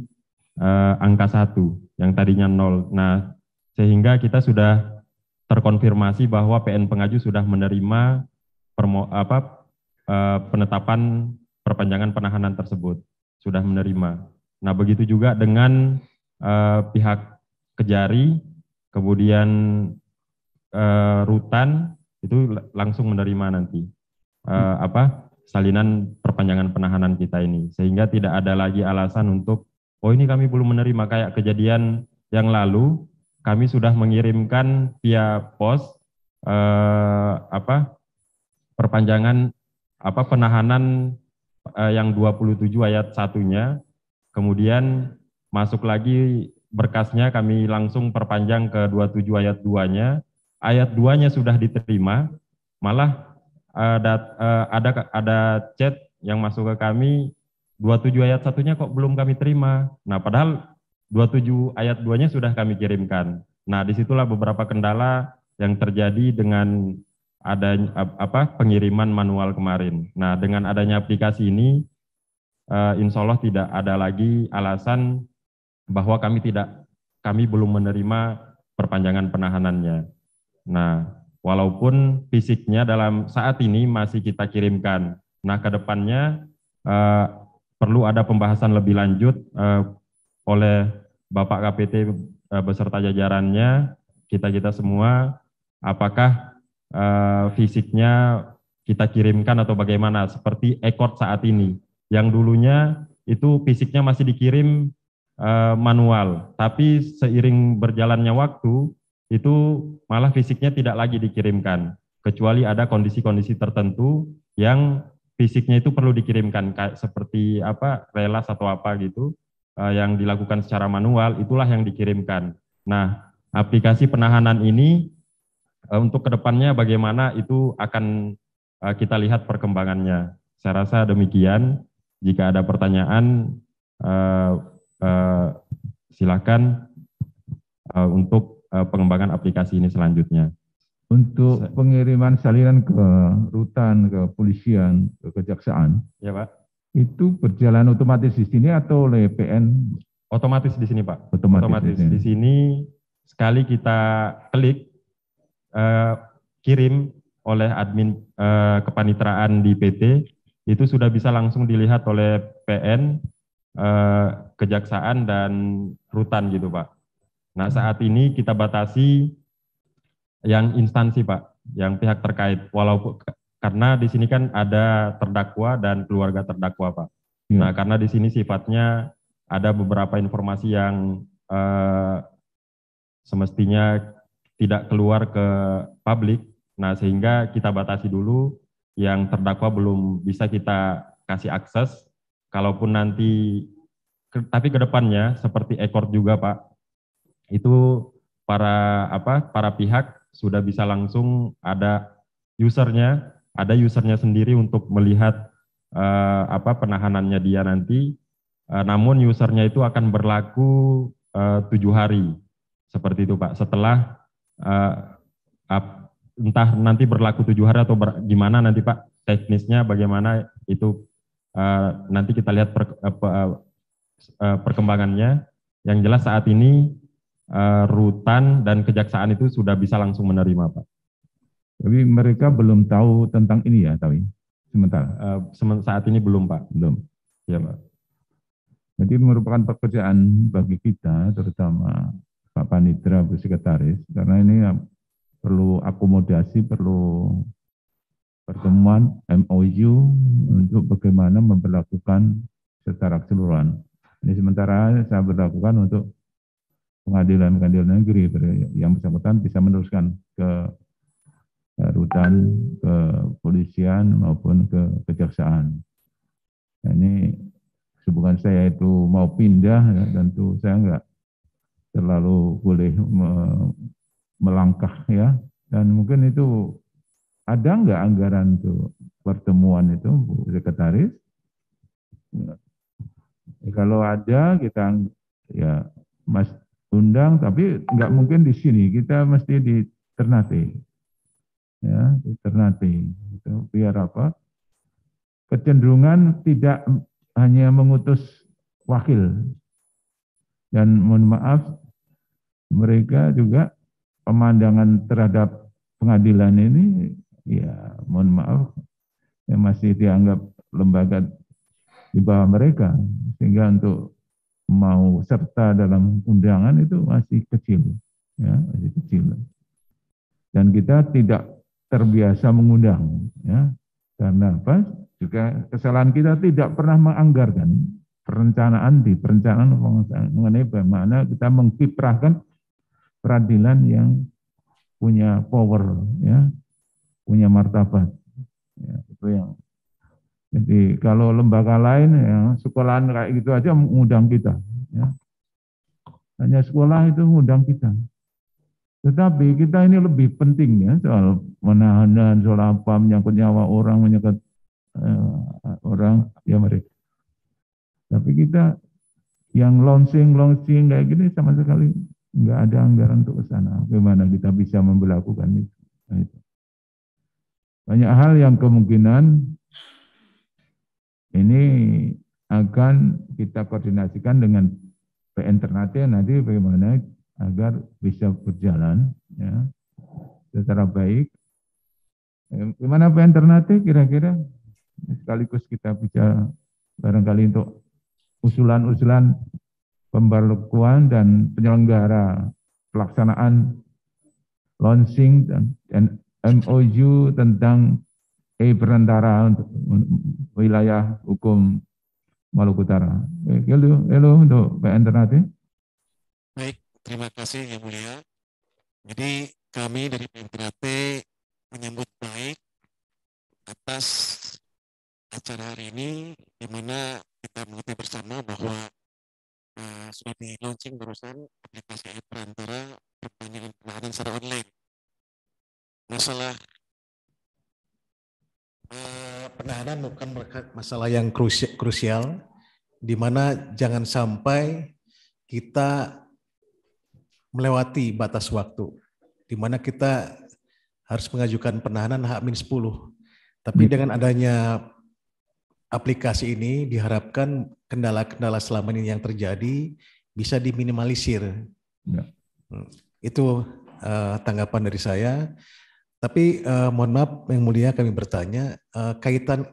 A: angka 1, yang tadinya 0. Nah, sehingga kita sudah terkonfirmasi bahwa PN pengaju sudah menerima penetapan perpanjangan penahanan tersebut, sudah menerima. Nah, begitu juga dengan pihak Kejari, kemudian Rutan, itu langsung menerima nanti salinan perpanjangan penahanan kita ini, sehingga tidak ada lagi alasan untuk ini kami belum menerima. Kayak kejadian yang lalu, kami sudah mengirimkan via pos perpanjangan penahanan yang 27 ayat 1-nya, kemudian masuk lagi berkasnya, kami langsung perpanjang ke 27 ayat 2-nya. Ayat 2-nya sudah diterima, malah ada chat yang masuk ke kami, 27 ayat 1-nya kok belum kami terima. Nah, padahal 27 ayat 2-nya sudah kami kirimkan. Nah, disitulah beberapa kendala yang terjadi dengan pengiriman manual kemarin. Nah, dengan adanya aplikasi ini, insya Allah tidak ada lagi alasan bahwa kami belum menerima perpanjangan penahanannya. Nah, walaupun fisiknya dalam saat ini masih kita kirimkan. Nah, ke depannya perlu ada pembahasan lebih lanjut oleh Bapak KPT beserta jajarannya, kita semua, apakah fisiknya kita kirimkan atau bagaimana, seperti ekor saat ini. Yang dulunya itu fisiknya masih dikirim manual, tapi seiring berjalannya waktu, itu malah fisiknya tidak lagi dikirimkan, kecuali ada kondisi-kondisi tertentu yang fisiknya itu perlu dikirimkan, kayak seperti relas atau apa gitu, yang dilakukan secara manual, itulah yang dikirimkan. Nah, aplikasi penahanan ini untuk kedepannya bagaimana itu akan kita lihat perkembangannya. Saya rasa demikian. Jika ada pertanyaan, silakan untuk pengembangan aplikasi ini selanjutnya.
B: Untuk pengiriman salinan ke Rutan, ke Polisian, ke Kejaksaan,
A: ya Pak,
B: itu berjalan otomatis di sini atau oleh PN?
A: Otomatis di sini, Pak.
B: Otomatis
A: di sini sekali kita klik kirim oleh admin kepanitraan di PT, itu sudah bisa langsung dilihat oleh PN, kejaksaan dan rutan gitu Pak. Nah saat ini kita batasi yang instansi Pak, yang pihak terkait, walaupun karena di sini kan ada terdakwa dan keluarga terdakwa Pak. Nah karena di sini sifatnya ada beberapa informasi yang semestinya tidak keluar ke publik. Nah, sehingga kita batasi dulu, yang terdakwa belum bisa kita kasih akses. Kalaupun nanti, tapi ke depannya seperti ekor juga Pak, itu para pihak sudah bisa langsung ada usernya sendiri untuk melihat penahanannya dia nanti. Namun usernya itu akan berlaku 7 hari, seperti itu Pak. Setelah entah nanti berlaku 7 hari atau gimana nanti Pak, teknisnya bagaimana itu nanti kita lihat perkembangannya. Yang jelas saat ini rutan dan kejaksaan itu sudah bisa langsung menerima Pak.
B: Tapi mereka belum tahu tentang ini ya, Tawi? Sementara?
A: Saat ini belum Pak.
B: Belum?
A: Ya Pak.
B: Jadi merupakan pekerjaan bagi kita, terutama Pak Panitra, Bu Sekretaris, karena ini perlu akomodasi, perlu pertemuan MOU untuk bagaimana memperlakukan secara keseluruhan. Ini sementara saya berlakukan untuk pengadilan negeri, yang bersangkutan bisa meneruskan ke rutan, ke polisian maupun ke kejaksaan. Nah, ini hubungan saya itu mau pindah, ya, tentu saya enggak terlalu boleh melangkah ya, dan mungkin itu ada enggak anggaran untuk pertemuan itu Bu Sekretaris? Ya, kalau ada kita ya Mas undang, tapi enggak mungkin di sini, kita mesti di Ternate ya, di Ternate itu biar apa, kecenderungan tidak hanya mengutus wakil, dan mohon maaf mereka juga pemandangan terhadap pengadilan ini ya mohon maaf ya masih dianggap lembaga di bawah mereka, sehingga untuk mau serta dalam undangan itu masih kecil ya, masih kecil, dan kita tidak terbiasa mengundang ya, karena apa? Juga kesalahan kita tidak pernah menganggarkan perencanaan mengenai bagaimana kita mengkiprahkan peradilan yang punya power ya, punya martabat ya, itu yang. Jadi kalau lembaga lain ya, sekolahan kayak gitu aja mengundang kita ya, hanya sekolah itu mengundang kita, tetapi kita ini lebih penting ya, soal menahanan, soal apa, menyangkut nyawa orang, menyangkut orang ya mereka. Tapi kita yang launching kayak gini sama sekali nggak ada anggaran untuk ke sana. Bagaimana kita bisa memperlakukan itu? Nah, itu banyak hal yang kemungkinan ini akan kita koordinasikan dengan PN Ternate nanti bagaimana agar bisa berjalan ya secara baik. Gimana PN Ternate kira-kira? Sekaligus kita bicara barangkali untuk usulan-usulan pemberlakuan dan penyelenggara pelaksanaan launching dan MOU tentang perantara untuk wilayah hukum Maluku Utara. Halo untuk PN Ternate.
I: Baik, terima kasih Yang Mulia. Jadi kami dari PN Ternate menyambut baik atas acara hari ini, di mana kita mengerti bersama bahwa sudah di launching barusan aplikasi perantara perpanjangan penahanan secara online. Masalah penahanan bukan masalah yang krusial, di mana jangan sampai kita melewati batas waktu, di mana kita harus mengajukan penahanan H-10. Tapi dengan adanya aplikasi ini diharapkan kendala-kendala selama ini yang terjadi bisa diminimalisir. Ya.
D: Itu tanggapan dari saya. Tapi mohon maaf yang mulia kami bertanya, kaitan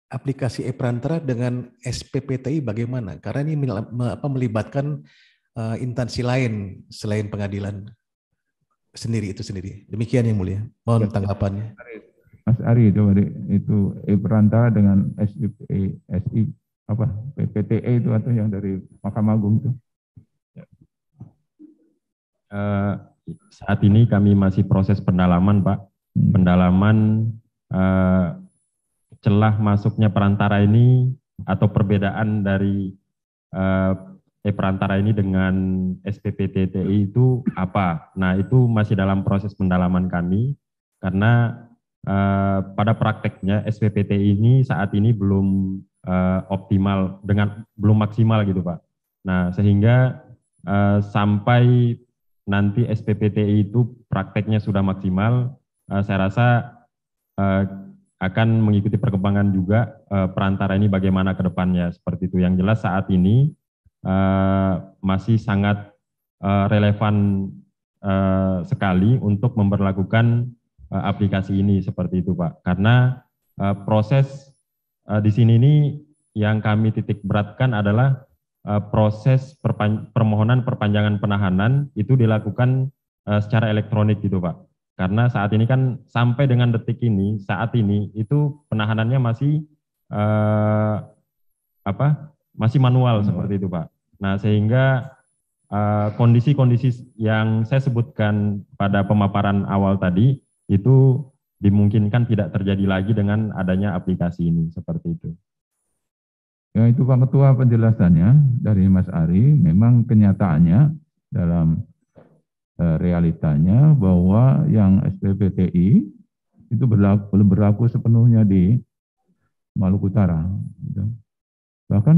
D: aplikasi e-Perantara dengan SPPTI bagaimana? Karena ini melibatkan instansi lain selain pengadilan sendiri itu sendiri. Demikian yang mulia. Mohon tanggapannya.
B: Mas Ari, coba itu e-Perantara dengan PPTE itu atau yang dari Mahkamah Agung itu?
A: Saat ini kami masih proses pendalaman, Pak. Pendalaman celah masuknya perantara ini atau perbedaan dari e-Perantara ini dengan SPPTI itu apa? Nah, itu masih dalam proses pendalaman kami karena pada prakteknya SPPTI ini saat ini belum optimal belum maksimal gitu, Pak. Nah, sehingga sampai nanti SPPTI itu prakteknya sudah maksimal, saya rasa akan mengikuti perkembangan juga perantara ini bagaimana ke depannya seperti itu. Yang jelas saat ini masih sangat relevan sekali untuk memberlakukan aplikasi ini seperti itu, Pak. Karena proses di sini ini yang kami titik beratkan adalah proses permohonan perpanjangan penahanan itu dilakukan secara elektronik gitu, Pak. Karena saat ini kan sampai dengan detik ini, saat ini itu penahanannya masih masih manual seperti itu, Pak. Nah, sehingga kondisi-kondisi yang saya sebutkan pada pemaparan awal tadi itu dimungkinkan tidak terjadi lagi dengan adanya aplikasi ini seperti itu.
B: Ya, itu Pak Ketua penjelasannya dari Mas Ari. Memang kenyataannya dalam realitanya bahwa yang SPPTI itu belum berlaku sepenuhnya di Maluku Utara. Bahkan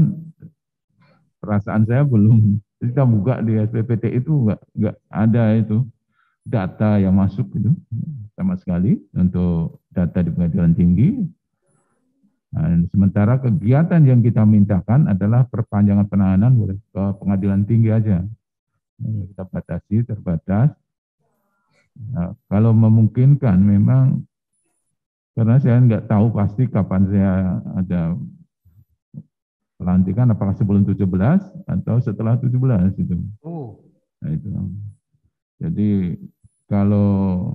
B: perasaan saya belum kita buka di SPPTI itu nggak ada itu data yang masuk itu sama sekali untuk data di pengadilan tinggi. Nah, sementara kegiatan yang kita mintakan adalah perpanjangan penahanan ke pengadilan tinggi aja. Kita batasi, terbatas. Nah, kalau memungkinkan memang, karena saya nggak tahu pasti kapan saya ada pelantikan, apakah sebelum 17 atau setelah 17 itu. Nah, itu. Jadi kalau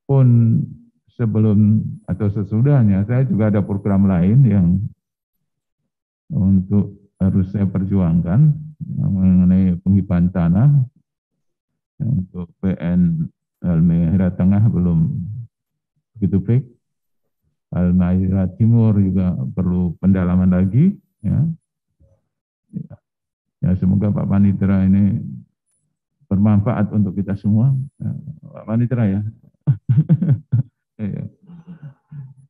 B: pun sebelum atau sesudahnya, saya juga ada program lain yang untuk harus saya perjuangkan mengenai penghibahan tanah untuk PN Halmahera Tengah belum begitu baik. Halmahera Timur juga perlu pendalaman lagi. Ya, semoga Pak Panitera ini bermanfaat untuk kita semua. Pak Panitera ya.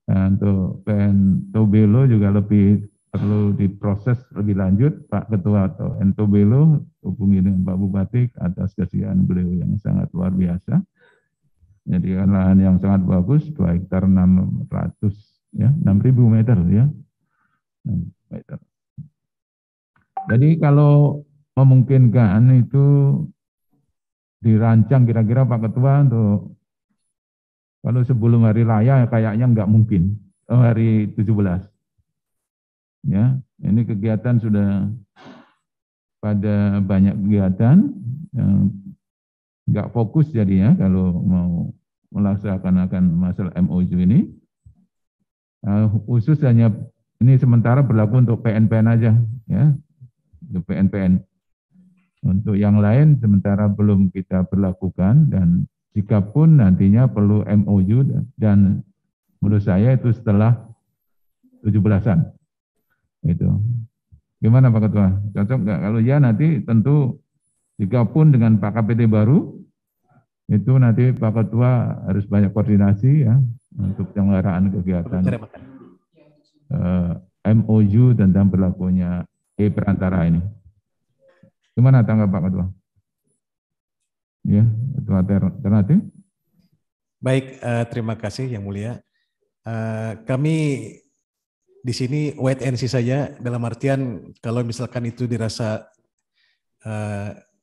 B: Nah, untuk PN Tobelo juga lebih perlu diproses lebih lanjut, Pak Ketua atau Tobelo hubungi dengan Pak Bupati atas kesediaan beliau yang sangat luar biasa. Jadi lahan yang sangat bagus, 2 hektar 600 ya, 6.000 meter ya. 6 meter. Jadi kalau memungkinkan itu dirancang kira-kira Pak Ketua untuk kalau sebelum hari raya kayaknya nggak mungkin, hari 17. Ya, ini kegiatan sudah pada banyak kegiatan yang nggak fokus jadinya kalau mau melaksanakan masalah MOU ini. Khusus hanya ini sementara berlaku untuk PNPN aja, ya, untuk PNPN. Untuk yang lain sementara belum kita berlakukan dan jika pun nantinya perlu MOU dan menurut saya itu setelah 17-an. Itu. Gimana Pak Ketua? Cocok nggak? Kalau ya nanti tentu jika pun dengan Pak KPT baru, itu nanti Pak Ketua harus banyak koordinasi ya untuk penyelenggaraan kegiatan MOU tentang berlakunya e-Perantara ini. Gimana tanggapan Pak Ketua? Ya, Ketua Ternate.
D: Baik, terima kasih Yang Mulia. Kami di sini wait and see saja, dalam artian kalau misalkan itu dirasa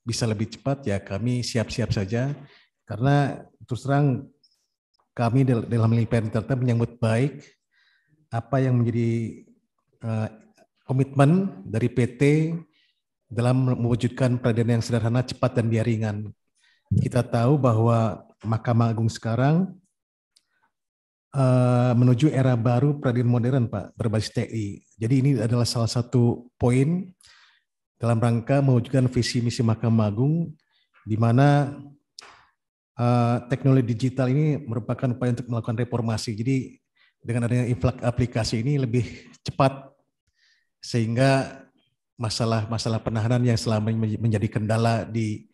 D: bisa lebih cepat ya kami siap-siap saja, karena terus terang kami dalam PN Ternyata menyambut baik apa yang menjadi komitmen dari PT dalam mewujudkan peradilan yang sederhana, cepat, dan biaya ringan. Kita tahu bahwa Mahkamah Agung sekarang menuju era baru peradilan modern, Pak, berbasis TI. Jadi ini adalah salah satu poin dalam rangka mewujudkan visi misi Mahkamah Agung, di mana teknologi digital ini merupakan upaya untuk melakukan reformasi. Jadi dengan adanya influx aplikasi ini lebih cepat, sehingga masalah penahanan yang selama ini menjadi kendala di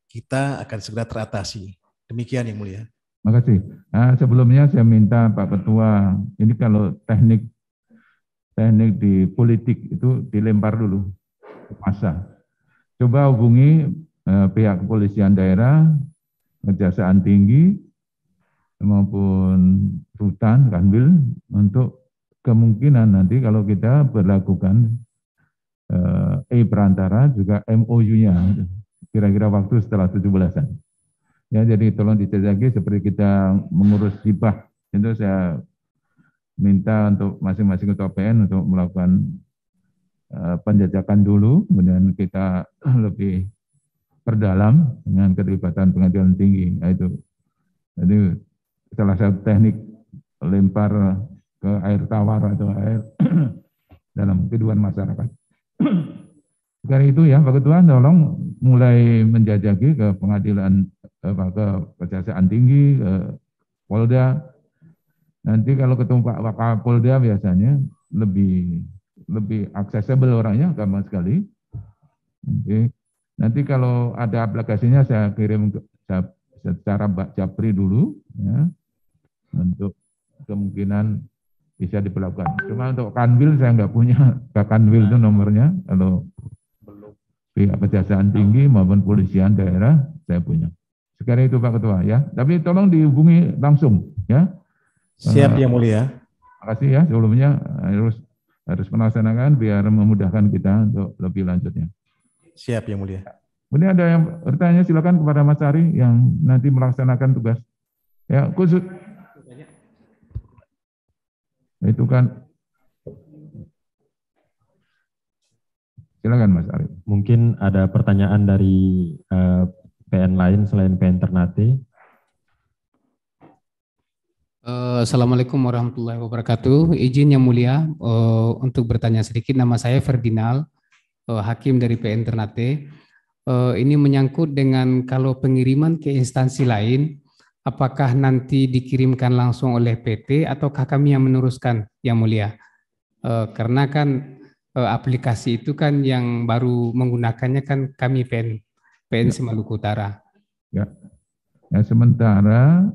D: kita akan segera teratasi. Demikian yang mulia.
B: Makasih. Nah, sebelumnya saya minta Pak Ketua, ini kalau teknik di politik itu dilempar dulu ke massa. Coba hubungi pihak kepolisian daerah, Kejaksaan Tinggi, maupun Rutan, Kanwil, untuk kemungkinan nanti kalau kita berlakukan perantara juga MOU-nya, kira-kira waktu setelah 17-an. Ya, jadi tolong dicek seperti kita mengurus hibah, itu saya minta untuk masing-masing ketua PN untuk melakukan penjajakan dulu, kemudian kita lebih perdalam dengan keterlibatan pengadilan tinggi. Nah, itu. Jadi salah satu teknik lempar ke air tawar atau air dalam kehidupan masyarakat. Sekarang itu ya Pak Ketua, tolong mulai menjajaki ke pengadilan, ke Kejaksaan Tinggi, ke Polda. Nanti kalau ketemu Pak Wakapolda biasanya lebih aksesibel orangnya, gampang sekali. Nanti kalau ada aplikasinya saya kirim secara Mbak Japri dulu, ya, untuk kemungkinan bisa diperlakukan. Cuma untuk Kanwil saya nggak punya, Kanwil itu nomornya, kalau pihak Kejaksaan Tinggi maupun Polisian daerah saya punya. Sekarang itu Pak Ketua ya, tapi tolong dihubungi langsung ya.
D: Siap yang mulia.
B: Terima kasih ya, sebelumnya harus melaksanakan biar memudahkan kita untuk lebih lanjutnya.
D: Siap yang mulia.
B: Kemudian ada yang bertanya, silakan kepada Mas Ari yang nanti melaksanakan tugas. Ya, khusus. Itu kan. Silakan Mas Ari.
A: Mungkin ada pertanyaan dari PN lain selain PN Ternate.
J: Assalamualaikum warahmatullahi wabarakatuh. Izin yang mulia untuk bertanya sedikit. Nama saya Ferdinand, hakim dari PN Ternate. Ini menyangkut dengan kalau pengiriman ke instansi lain, apakah nanti dikirimkan langsung oleh PT ataukah kami yang meneruskan yang mulia? Karena kan aplikasi itu kan yang baru menggunakannya kan kami PN Maluku Utara.
B: Ya, sementara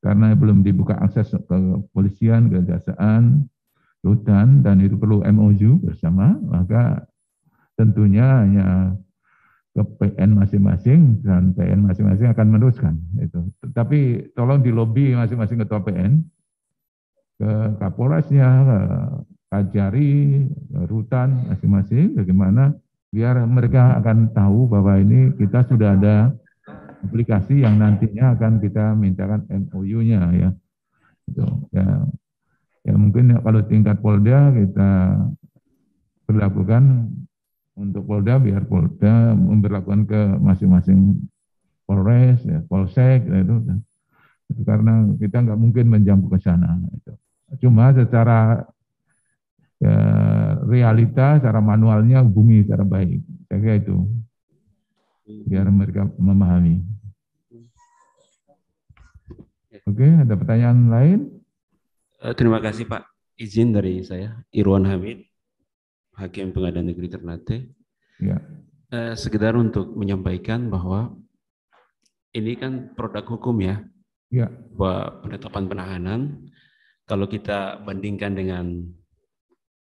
B: karena belum dibuka akses ke kepolisian, kejaksaan, rutan, dan itu perlu MOU bersama, maka tentunya hanya ke PN masing-masing dan PN masing-masing akan meneruskan itu. Tapi tolong dilobi masing-masing ketua PN ke Kapolresnya, ke Kajari, ke rutan masing-masing, bagaimana biar mereka akan tahu bahwa ini kita sudah ada aplikasi yang nantinya akan kita mintakan MOU-nya ya. Itu ya mungkin kalau tingkat Polda kita berlakukan untuk Polda, biar Polda memberlakukan ke masing-masing Polres, ya, Polsek, ya, itu karena kita nggak mungkin menjangkau ke sana. Itu. Cuma secara ya, realita, secara manualnya hubungi secara baik. Saya kira itu, biar mereka memahami. Oke, ada pertanyaan lain?
K: Terima kasih Pak. Izin dari saya, Irwan Hamid, Hakim Pengadilan Negeri Ternate.
B: Ya.
K: Sekedar untuk menyampaikan bahwa ini kan produk hukum ya.
B: Ya.
K: Bahwa penetapan penahanan, kalau kita bandingkan dengan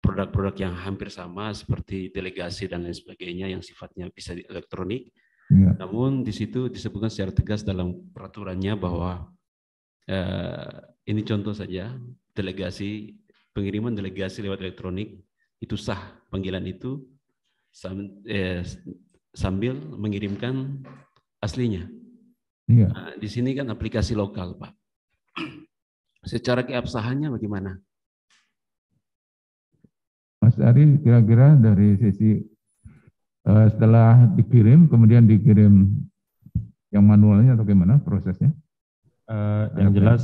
K: produk-produk yang hampir sama seperti delegasi dan lain sebagainya yang sifatnya bisa elektronik,
B: ya.
K: Namun di situ disebutkan secara tegas dalam peraturannya bahwa ini contoh saja, pengiriman delegasi lewat elektronik itu sah, panggilan itu sambil mengirimkan aslinya.
B: Iya.
K: Nah, di sini kan aplikasi lokal, Pak. Secara keabsahannya bagaimana?
B: Mas Ari, kira-kira dari sisi setelah dikirim, kemudian dikirim yang manualnya atau gimana prosesnya?
A: Yang jelas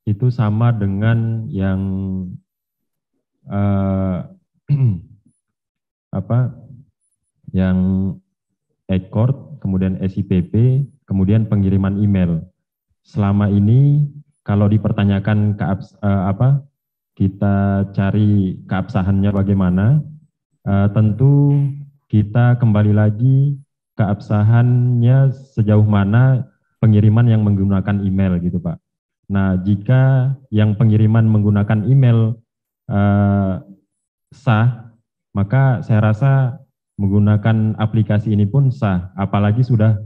A: itu sama dengan yang yang Accord, kemudian SIPP, kemudian pengiriman email. Selama ini kalau dipertanyakan kita cari keabsahannya bagaimana, tentu kita kembali lagi keabsahannya sejauh mana pengiriman yang menggunakan email gitu Pak. Nah, jika yang pengiriman menggunakan email sah, maka saya rasa menggunakan aplikasi ini pun sah, apalagi sudah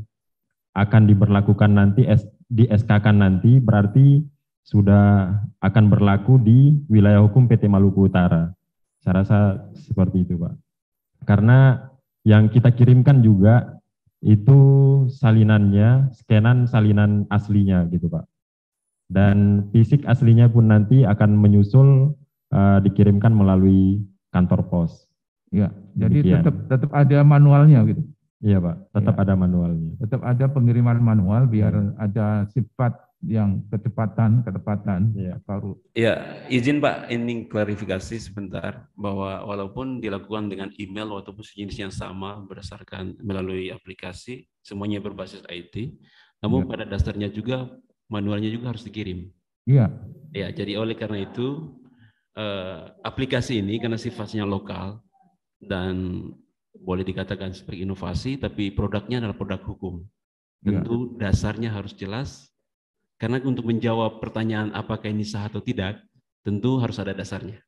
A: akan diberlakukan nanti, di SK-kan nanti, berarti sudah akan berlaku di wilayah hukum PT Maluku Utara. Saya rasa seperti itu Pak. Karena yang kita kirimkan juga itu salinannya, scanan salinan aslinya gitu Pak. Dan fisik aslinya pun nanti akan menyusul dikirimkan melalui kantor pos.
B: Ya, jadi tetap ada manualnya gitu.
A: Iya Pak, tetap ada manualnya.
B: Tetap ada pengiriman manual biar ada sifat yang ketepatan. Baru.
K: Ya, izin Pak, ini klarifikasi sebentar bahwa walaupun dilakukan dengan email ataupun sejenis yang sama berdasarkan melalui aplikasi, semuanya berbasis IT, namun pada dasarnya juga manualnya juga harus dikirim.
B: Iya.
K: Ya, jadi oleh karena itu aplikasi ini karena sifatnya lokal dan boleh dikatakan sebagai inovasi, tapi produknya adalah produk hukum. Tentu dasarnya harus jelas, karena untuk menjawab pertanyaan apakah ini sah atau tidak, tentu harus ada dasarnya.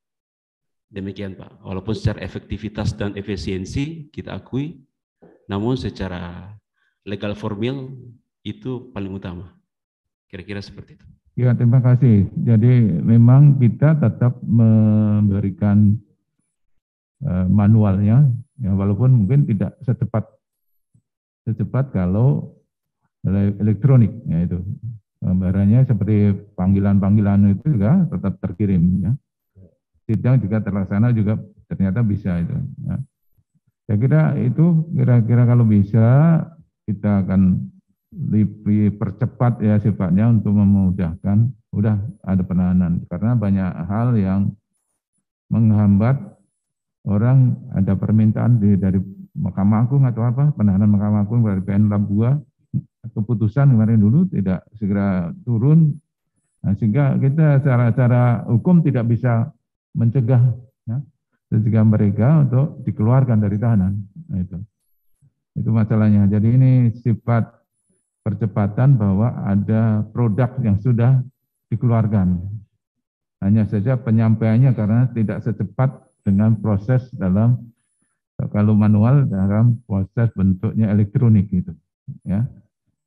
K: Demikian Pak, walaupun secara efektivitas dan efisiensi kita akui, namun secara legal formil itu paling utama. Kira-kira seperti itu.
B: Ya, terima kasih. Jadi memang kita tetap memberikan manualnya, ya, walaupun mungkin tidak secepat kalau elektronik, ya itu gambarannya seperti panggilan-panggilan itu juga tetap terkirim, ya. Sidang juga terlaksana juga ternyata bisa itu. Ya. Saya kira itu kira-kira kalau bisa kita akan lebih percepat ya sifatnya untuk memudahkan. Udah ada penahanan karena banyak hal yang menghambat. Orang ada permintaan dari Mahkamah Agung atau apa, penahanan Mahkamah Agung dari PN Labuan, keputusan kemarin dulu tidak segera turun, nah, sehingga kita secara hukum tidak bisa mencegah mereka untuk dikeluarkan dari tahanan. Nah, itu masalahnya. Jadi ini sifat percepatan bahwa ada produk yang sudah dikeluarkan. Hanya saja penyampaiannya karena tidak secepat dengan proses dalam, kalau manual dalam proses bentuknya elektronik gitu, ya.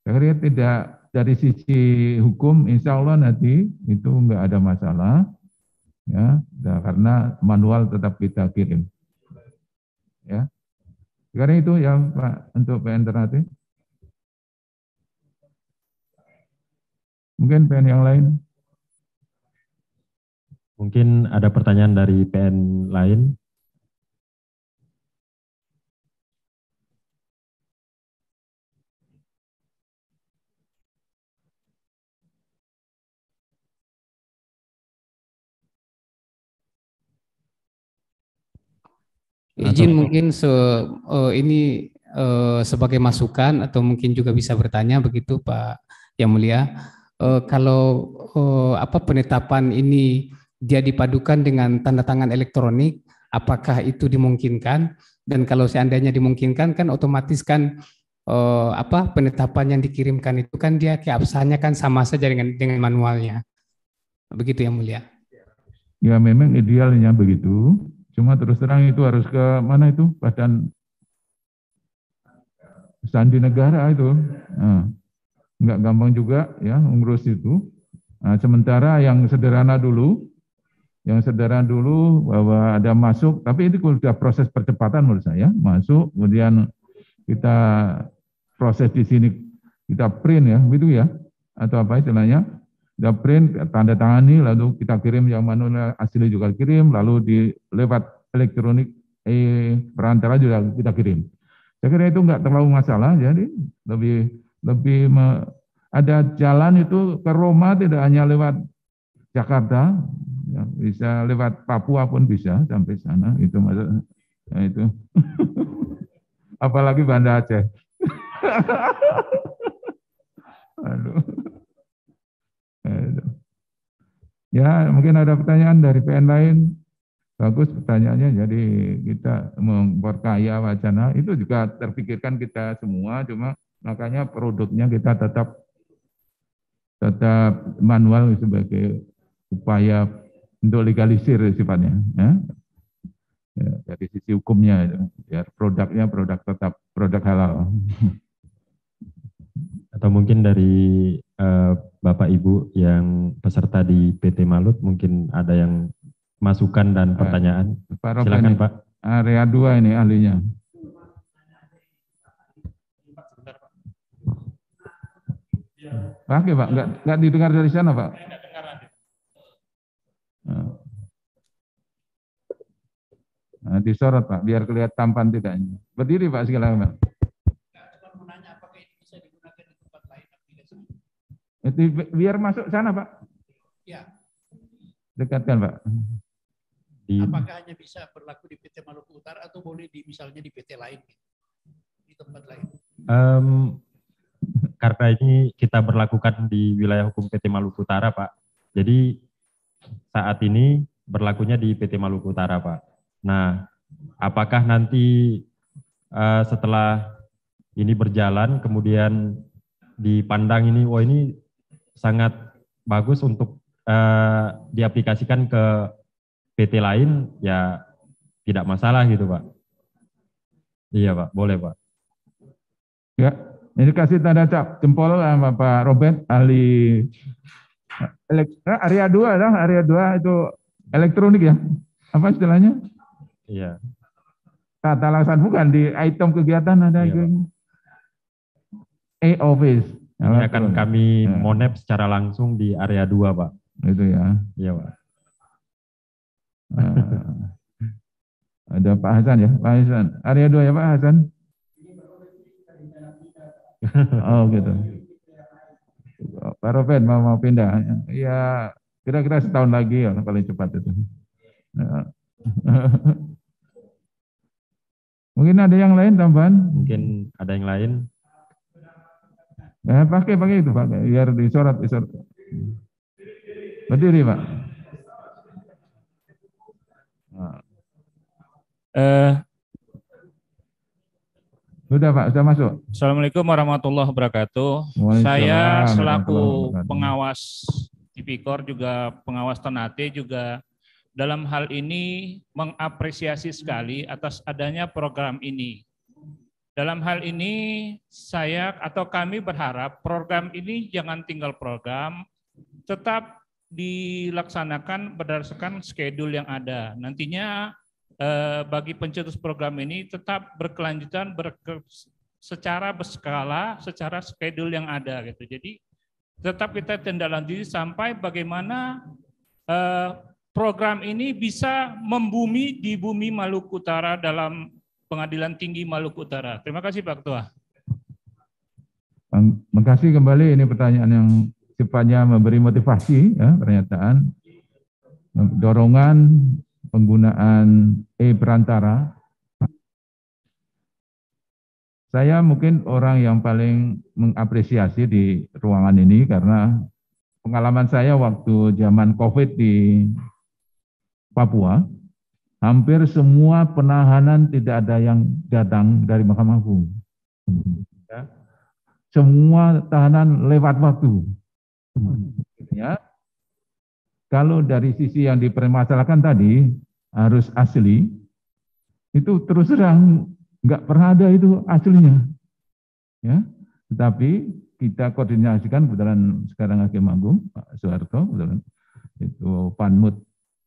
B: Saya kira tidak dari sisi hukum, insya Allah nanti itu enggak ada masalah, ya, karena manual tetap kita kirim, ya. Karena itu ya Pak untuk PN Ternate. Mungkin PN yang lain.
A: Mungkin ada pertanyaan dari PN lain.
J: Izin mungkin ini sebagai masukan atau mungkin juga bisa bertanya begitu Pak Yang Mulia. Kalau penetapan ini dia dipadukan dengan tanda tangan elektronik, apakah itu dimungkinkan? Dan kalau seandainya dimungkinkan kan otomatis kan penetapan yang dikirimkan itu kan dia keabsahannya kan sama saja dengan manualnya. Begitu Yang Mulia.
B: Ya memang idealnya begitu. Cuma terus terang itu harus ke mana itu Badan Sandi Negara itu. Nah, nggak gampang juga ya ngurus itu. Nah, sementara yang sederhana dulu bahwa ada masuk, tapi itu sudah proses percepatan menurut saya, masuk, kemudian kita proses di sini, kita print ya, gitu ya, atau apa istilahnya, kita print, tanda tangani, lalu kita kirim yang manual asli juga kirim, lalu lewat elektronik perantara juga kita kirim. Saya kira itu nggak terlalu masalah, jadi lebih ada jalan itu ke Roma tidak hanya lewat Jakarta, ya, bisa lewat Papua pun bisa sampai sana, itu maksudnya. Nah, itu. Apalagi Banda Aceh. Aduh. Ya, mungkin ada pertanyaan dari PN lain. Bagus pertanyaannya, jadi kita memperkaya wacana, itu juga terpikirkan kita semua, cuma makanya produknya kita tetap manual sebagai upaya untuk legalisir sifatnya. Ya. Ya, dari sisi hukumnya, biar produknya tetap produk halal.
A: Atau mungkin dari Bapak Ibu yang peserta di PT Malut, mungkin ada yang masukan dan pertanyaan. Silakan Pak.
B: Area 2 ini ahlinya. Pakai Pak, nggak didengar dari sana Pak. Nah, disorot Pak, biar kelihatan tampan tidaknya. Berdiri Pak silakan Pak. Itu biar masuk sana Pak.
L: Ya.
B: Dekatkan Pak.
L: Apakah hanya bisa berlaku di PT Maluku Utara atau boleh misalnya di PT lain, di tempat lain?
A: Karena ini kita berlakukan di wilayah hukum PT Maluku Utara Pak. Jadi saat ini berlakunya di PT Maluku Utara Pak. Nah, apakah nanti setelah ini berjalan kemudian dipandang ini, wah ini sangat bagus untuk diaplikasikan ke PT lain, ya tidak masalah gitu Pak. Iya Pak, boleh Pak.
B: Ya, ini kasih tanda jempol sama Pak Robert, ahli area 2 dah, area 2 itu elektronik ya. Apa istilahnya?
A: Iya.
B: Tata laksana bukan di item kegiatan ada e-office.
A: Ini akan kami monep secara langsung di area 2 Pak.
B: Itu ya.
A: Iya Pak.
B: Ada Pak Hasan ya, Pak Hasan. Area 2 ya Pak Hasan. Oh gitu. Pak Robert mau pindah. Ya kira-kira setahun lagi ya paling cepat itu. Mungkin ada yang lain tambahan?
A: Mungkin ada yang lain.
B: Pakai itu Pak, biar disorot. Berdiri Pak. Sudah Pak, sudah masuk.
M: Assalamualaikum warahmatullahi wabarakatuh. Saya selaku pengawas Tipikor juga pengawas Ternate juga dalam hal ini mengapresiasi sekali atas adanya program ini. Dalam hal ini saya atau kami berharap program ini jangan tinggal program, tetap dilaksanakan berdasarkan schedule yang ada. Nantinya bagi pencetus program ini tetap berkelanjutan secara berskala, secara schedule yang ada gitu. Jadi tetap kita tindaklanjuti sampai bagaimana program ini bisa membumi di bumi Maluku Utara dalam Pengadilan Tinggi Maluku Utara. Terima kasih Pak Ketua.
B: Terima kasih kembali, ini pertanyaan yang sifatnya memberi motivasi, ya, pernyataan, dorongan penggunaan e-perantara. Saya mungkin orang yang paling mengapresiasi di ruangan ini karena pengalaman saya waktu zaman COVID di Papua, hampir semua penahanan tidak ada yang datang dari Mahkamah Agung. Semua tahanan lewat waktu. Ya. Kalau dari sisi yang dipermasalahkan tadi harus asli, itu terus terang nggak pernah ada itu aslinya. Ya, tetapi kita koordinasikan, kebetulan sekarang Hakim Agung Pak Soeharto, kebetulan itu Panmut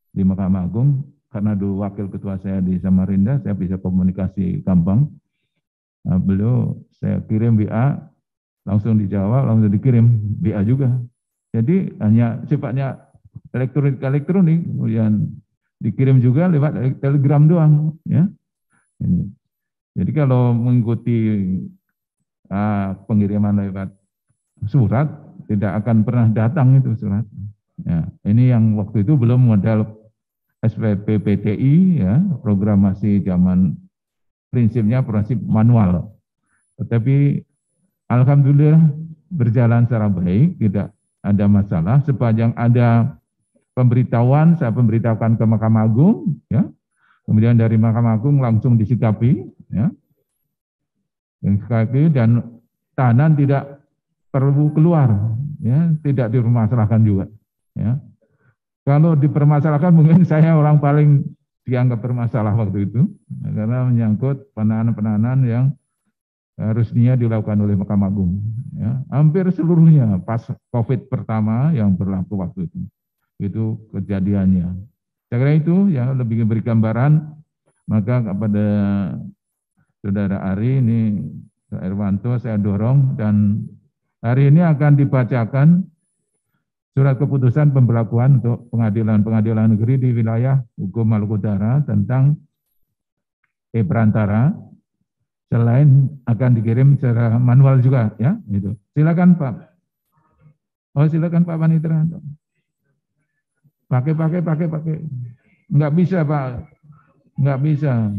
B: di Mahkamah Agung, karena dulu wakil ketua saya di Samarinda, saya bisa komunikasi gampang. Nah, beliau saya kirim WA, langsung dijawab, langsung dikirim WA juga. Jadi hanya sifatnya elektronik, kemudian dikirim juga lewat telegram doang, ya. Ini. Jadi kalau mengikuti pengiriman lewat surat, tidak akan pernah datang itu surat. Ya, ini yang waktu itu belum modal SPPPTI, ya, program masih zaman prinsipnya prinsip manual. Tetapi alhamdulillah berjalan secara baik, tidak ada masalah. Sepanjang ada pemberitahuan, saya pemberitahukan ke Mahkamah Agung, ya. Kemudian dari Mahkamah Agung langsung disikapi, ya. Disikapi dan tahanan tidak perlu keluar, ya, tidak dipermasalahkan juga, ya. Kalau dipermasalahkan mungkin saya orang paling dianggap bermasalah waktu itu, karena menyangkut penahanan-penahanan yang harusnya dilakukan oleh Mahkamah Agung, ya. Hampir seluruhnya pas COVID pertama yang berlaku waktu itu kejadiannya. Saya kira itu ya lebih beri gambaran, maka kepada Saudara Ari ini, Pak Irwanto saya dorong dan hari ini akan dibacakan surat keputusan pembelakuan untuk pengadilan negeri di wilayah hukum Maluku Utara tentang e-perantara. Selain akan dikirim secara manual juga, ya. Itu. Silakan Pak. Oh silakan Pak Panitera. Pakai. Enggak bisa Pak. Enggak bisa.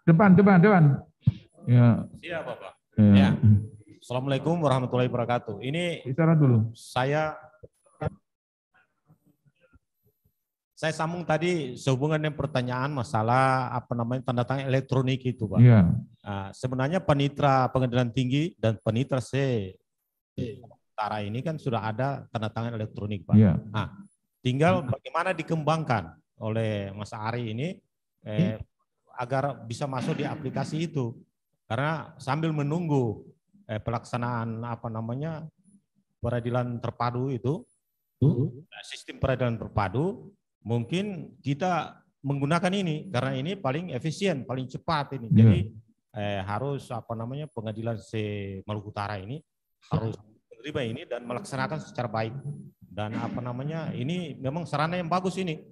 B: Depan. Ya.
N: Siap Bapak.
B: Ya.
N: Ya. Assalamualaikum warahmatullahi wabarakatuh. Ini
B: bicara dulu.
N: Saya sambung tadi sehubungan dengan pertanyaan masalah tanda tangan elektronik itu, Pak.
B: Iya.
N: Nah, sebenarnya panitera pengadilan tinggi dan panitera Utara ini kan sudah ada tanda tangan elektronik, Pak.
B: Iya.
N: Nah, tinggal bagaimana dikembangkan oleh Mas Ari ini agar bisa masuk di aplikasi itu. Karena sambil menunggu pelaksanaan peradilan terpadu itu, sistem peradilan terpadu, mungkin kita menggunakan ini karena ini paling efisien, paling cepat ini. Jadi harus pengadilan Maluku Utara ini harus menerima ini dan melaksanakan secara baik. Dan ini memang sarana yang bagus ini.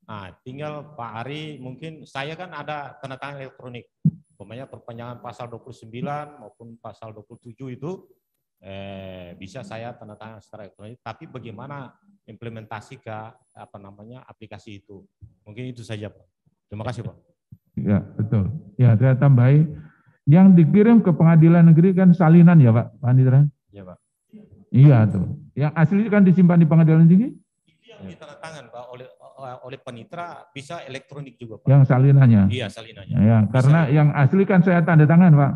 N: Nah, tinggal Pak Ari, mungkin saya kan ada tanda tangan elektronik. Umpamanya perpanjangan pasal 29 maupun pasal 27 itu bisa saya tanda tangan secara elektronik, tapi bagaimana implementasi ke aplikasi itu. Mungkin itu saja, Pak. Terima kasih, Pak.
B: Ya, betul. Ya, saya tambahi yang dikirim ke pengadilan negeri kan salinan ya, Pak Panitera?
N: Iya, Pak.
B: Iya, tuh. Yang asli kan disimpan di pengadilan tinggi?
N: Yang tanda tangan, Pak, oleh panitera bisa elektronik juga, Pak.
B: Yang salinannya?
N: Iya, salinannya.
B: Ya, karena yang asli kan saya tanda tangan, Pak.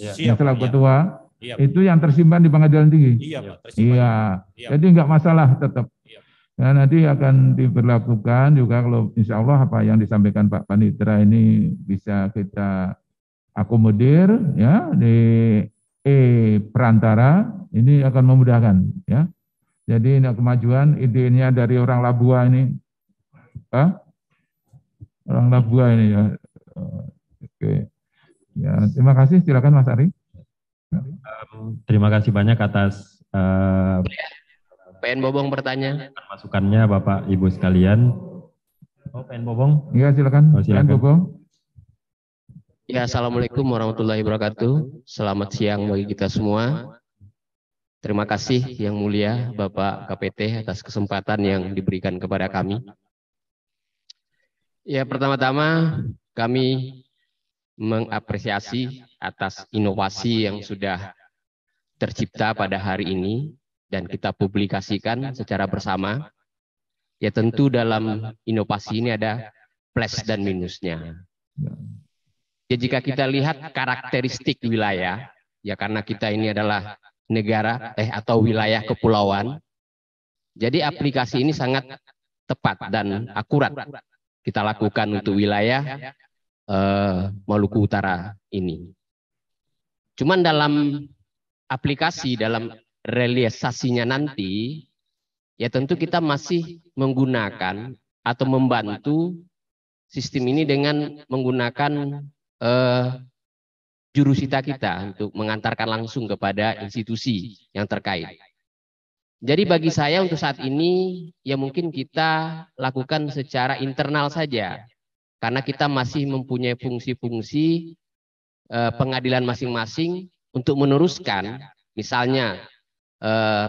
N: Ya.
B: Yang selaku ketua,
N: iya,
B: itu yang tersimpan di pengadilan tinggi.
N: Iya, Pak. Tersimpan.
B: Iya.
N: Iya.
B: Jadi enggak masalah tetap.
N: Iya.
B: Nah, nanti akan diberlakukan juga kalau insya Allah apa yang disampaikan Pak Panitera ini bisa kita akomodir ya di perantara ini akan memudahkan ya. Jadi ini kemajuan idenya dari orang Labua ini. Orang Labua ini ya. Oke. Ya, terima kasih. Silakan Mas Ari.
A: Terima kasih banyak atas
O: PN Bobong bertanya.
A: Masukannya Bapak Ibu sekalian. Oh, PN Bobong?
B: Iya, silakan.
A: Oh, silakan.
B: PN Bobong.
O: Ya, Assalamualaikum warahmatullahi wabarakatuh. Selamat siang bagi kita semua. Terima kasih yang mulia Bapak KPT atas kesempatan yang diberikan kepada kami. Ya, pertama-tama kami mengapresiasi atas inovasi yang sudah tercipta pada hari ini dan kita publikasikan secara bersama. Ya, tentu dalam inovasi ini ada plus dan minusnya. Ya, jika kita lihat karakteristik wilayah, ya karena kita ini adalah negara atau wilayah kepulauan, jadi aplikasi ini sangat tepat dan akurat kita lakukan untuk wilayah Maluku Utara ini. Cuman dalam aplikasi, dalam realisasinya nanti, ya tentu kita masih menggunakan atau membantu sistem ini dengan menggunakan jurusita kita untuk mengantarkan langsung kepada institusi yang terkait. Jadi bagi saya untuk saat ini ya mungkin kita lakukan secara internal saja, karena kita masih mempunyai fungsi-fungsi pengadilan masing-masing untuk meneruskan, misalnya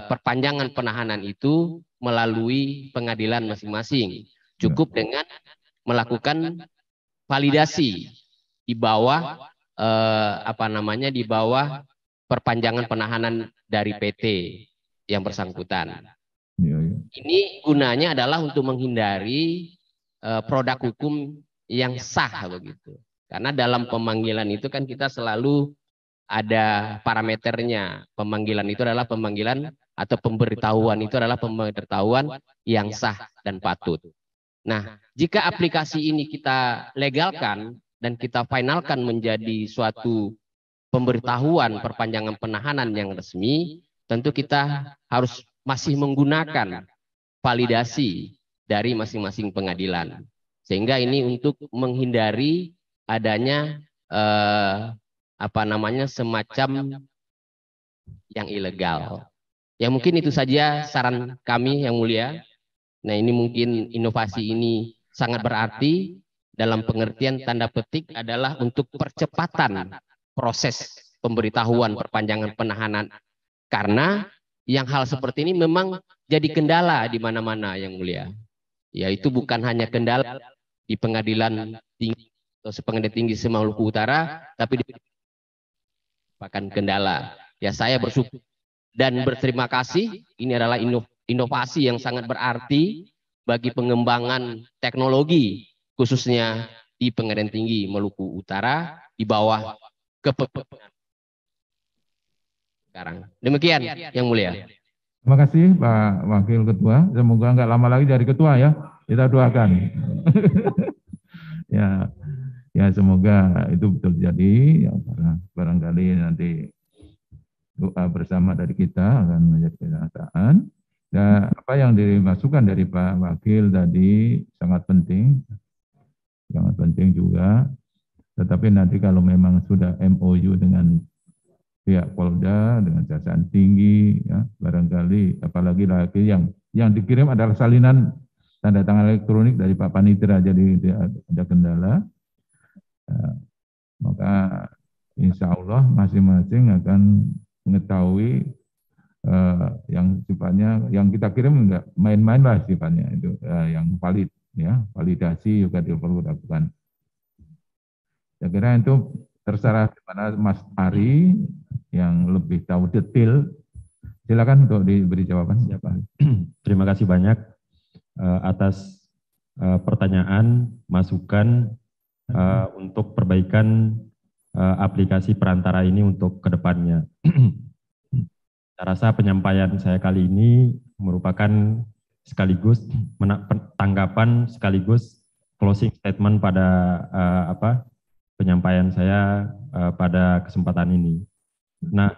O: perpanjangan penahanan itu melalui pengadilan masing-masing. Cukup dengan melakukan validasi di bawah di bawah perpanjangan penahanan dari PT yang bersangkutan. Ini gunanya adalah untuk menghindari produk hukum yang sah begitu. Karena dalam pemanggilan itu kan kita selalu ada parameternya. Pemanggilan itu adalah pemanggilan atau pemberitahuan itu adalah pemberitahuan yang sah dan patut. Nah, jika aplikasi ini kita legalkan dan kita finalkan menjadi suatu pemberitahuan perpanjangan penahanan yang resmi, tentu kita harus masih menggunakan validasi dari masing-masing pengadilan. Sehingga ini untuk menghindari adanya semacam yang ilegal. Ya mungkin itu saja saran kami yang mulia. Nah ini mungkin inovasi ini sangat berarti dalam pengertian tanda petik adalah untuk percepatan proses pemberitahuan perpanjangan penahanan. Karena yang hal seperti ini memang jadi kendala di mana-mana yang mulia. Yaitu bukan hanya kendala di pengadilan tinggi atau pengadilan tinggi se-Maluku Utara, tapi merupakan kendala. Ya saya bersyukur dan berterima kasih. Ini adalah inovasi yang sangat berarti bagi pengembangan teknologi khususnya di Pengadilan Tinggi Maluku Utara di bawah kepemimpinan sekarang. Demikian yang mulia.
B: Terima kasih Pak Wakil Ketua. Semoga nggak lama lagi jadi ketua ya. Kita doakan. ya semoga itu betul jadi. Ya, barangkali nanti doa bersama dari kita akan menjadi kenyataan. Dan apa yang dimasukkan dari Pak Wakil tadi sangat penting juga. Tetapi nanti kalau memang sudah MOU dengan pihak Polda, dengan Kejaksaan Tinggi, ya, barangkali apalagi lagi yang dikirim adalah salinan tanda tangan elektronik dari Pak Panitera, jadi ada kendala. Maka insya Allah masing-masing akan mengetahui yang sifatnya, yang kita kirim enggak main-main lah sifatnya itu, yang valid, ya, validasi juga perlu dilakukan. Saya kira itu terserah kepada Mas Ari yang lebih tahu detail. Silakan untuk diberi jawaban.
A: Terima kasih banyak atas pertanyaan, masukan untuk perbaikan aplikasi perantara ini untuk kedepannya. Saya rasa penyampaian saya kali ini merupakan sekaligus tanggapan sekaligus closing statement pada penyampaian saya pada kesempatan ini. Nah,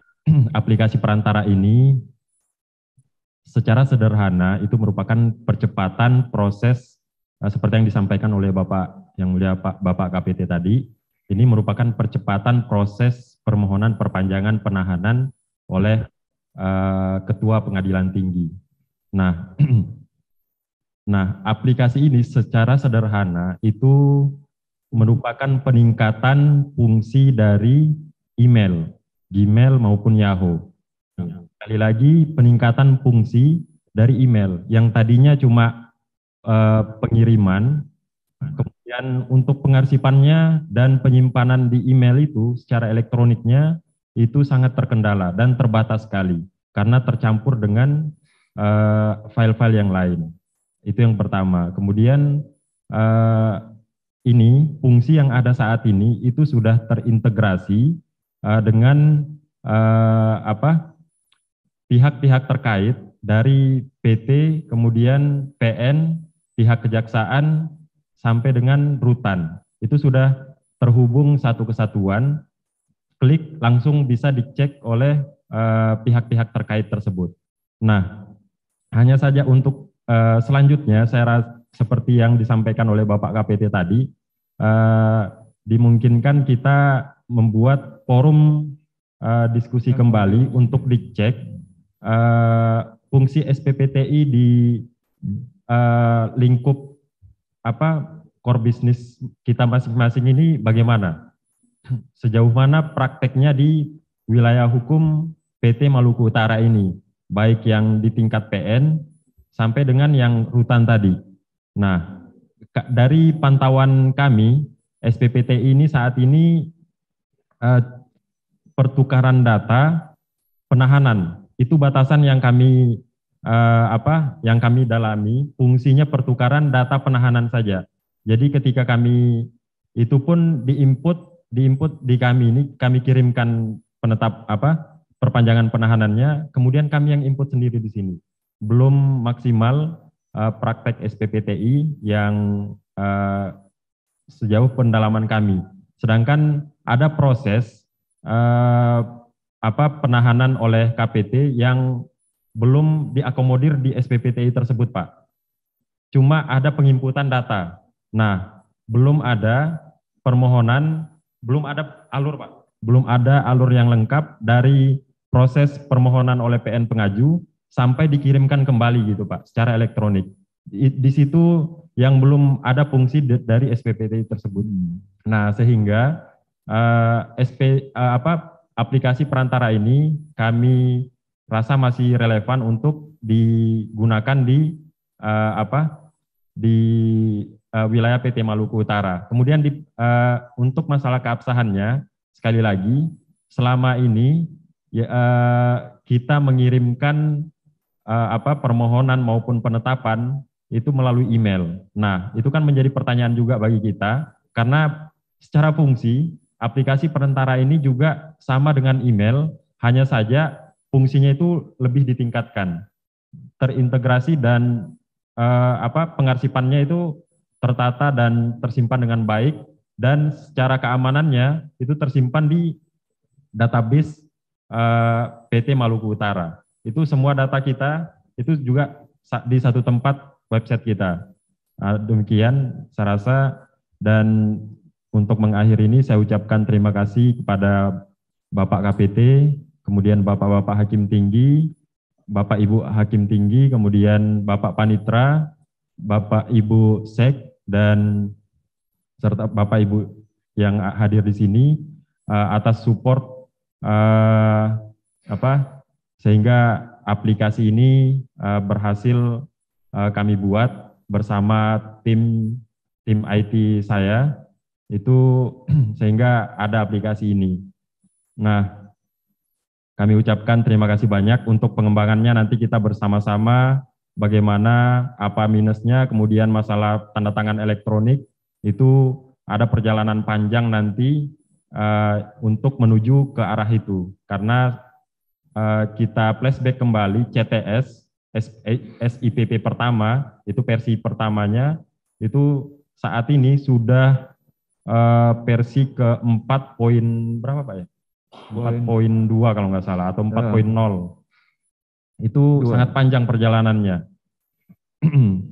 A: aplikasi perantara ini secara sederhana itu merupakan percepatan proses seperti yang disampaikan oleh Bapak yang mulia Bapak KPT tadi. Ini merupakan percepatan proses permohonan perpanjangan penahanan oleh Ketua Pengadilan Tinggi. Nah, aplikasi ini secara sederhana itu merupakan peningkatan fungsi dari email, Gmail maupun Yahoo. Sekali lagi peningkatan fungsi dari email yang tadinya cuma pengiriman, kemudian untuk pengarsipannya dan penyimpanan di email itu secara elektroniknya itu sangat terkendala dan terbatas sekali karena tercampur dengan file-file yang lain. Itu yang pertama. Kemudian ini fungsi yang ada saat ini itu sudah terintegrasi dengan pihak-pihak terkait dari PT, kemudian PN, pihak kejaksaan sampai dengan rutan. Itu sudah terhubung satu kesatuan. Klik langsung bisa dicek oleh pihak-pihak terkait tersebut. Nah, hanya saja untuk selanjutnya saya rasa seperti yang disampaikan oleh Bapak KPT tadi, dimungkinkan kita membuat forum diskusi kembali untuk dicek fungsi SPPTI di lingkup core bisnis kita masing-masing ini bagaimana? Sejauh mana prakteknya di wilayah hukum PT Maluku Utara ini, baik yang di tingkat PN sampai dengan yang rutan tadi. Nah, dari pantauan kami, SPPTI ini saat ini pertukaran data penahanan itu batasan yang kami yang kami dalami, fungsinya pertukaran data penahanan saja. Jadi ketika kami itu pun diinput di kami ini, kami kirimkan perpanjangan penahanannya, kemudian kami yang input sendiri di sini. Belum maksimal praktek SPPTI yang sejauh pendalaman kami. Sedangkan ada proses penahanan oleh KPT yang belum diakomodir di SPPTI tersebut, Pak. Cuma ada penginputan data. Nah, belum ada permohonan, belum ada alur, Pak. Belum ada alur yang lengkap dari proses permohonan oleh PN pengaju sampai dikirimkan kembali gitu, Pak, secara elektronik. Di situ yang belum ada fungsi dari SPPTI tersebut. Nah, sehingga aplikasi perantara ini kami rasa masih relevan untuk digunakan di wilayah PT Maluku Utara. Kemudian untuk masalah keabsahannya, sekali lagi, selama ini kita mengirimkan permohonan maupun penetapan itu melalui email. Nah, itu kan menjadi pertanyaan juga bagi kita, karena secara fungsi aplikasi perantara ini juga sama dengan email, hanya saja fungsinya itu lebih ditingkatkan, terintegrasi dan pengarsipannya itu tertata dan tersimpan dengan baik, dan secara keamanannya itu tersimpan di database PT Maluku Utara. Itu semua data kita itu juga di satu tempat website kita. Demikian saya rasa, dan untuk mengakhiri ini saya ucapkan terima kasih kepada Bapak KPT, kemudian Bapak-Bapak Hakim Tinggi, Bapak Ibu Hakim Tinggi, kemudian Bapak Panitra, Bapak Ibu Sek, dan serta Bapak Ibu yang hadir di sini atas support sehingga aplikasi ini berhasil kami buat bersama tim IT saya itu sehingga ada aplikasi ini. Nah, kami ucapkan terima kasih banyak. Untuk pengembangannya nanti kita bersama-sama bagaimana apa minusnya, kemudian masalah tanda tangan elektronik itu ada perjalanan panjang nanti untuk menuju ke arah itu, karena kita flashback kembali CTS SIPP pertama itu versi pertamanya itu saat ini sudah versi ke 4 poin berapa Pak ya? 4.2 kalau nggak salah, atau 4.0. Itu sangat panjang perjalanannya.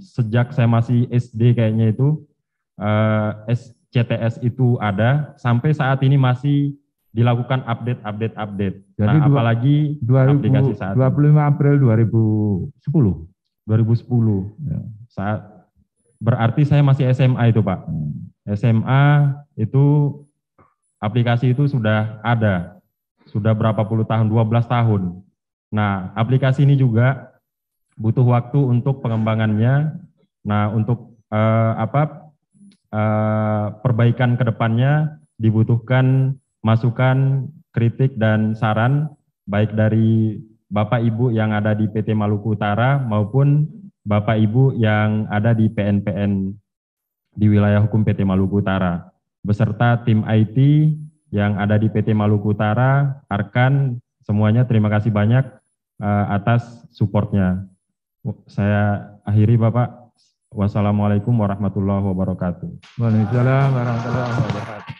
A: Sejak saya masih SD kayaknya itu CTS itu ada, sampai saat ini masih dilakukan update.
B: Jadi
A: nah, apalagi aplikasi saat
B: 25 April 2010.
A: Ya. Saat berarti saya masih SMA itu Pak. SMA itu aplikasi itu sudah ada, sudah berapa puluh tahun, 12 tahun. Nah, aplikasi ini juga butuh waktu untuk pengembangannya. Nah, untuk perbaikan ke depannya dibutuhkan masukan, kritik, dan saran, baik dari Bapak Ibu yang ada di PT Maluku Utara maupun Bapak Ibu yang ada di PN-PN di wilayah hukum PT Maluku Utara, beserta tim IT yang ada di PT Maluku Utara, Arkan, semuanya terima kasih banyak atas supportnya. Saya akhiri Bapak. Wassalamualaikum warahmatullahi wabarakatuh.
B: Waalaikumsalam warahmatullahi wabarakatuh.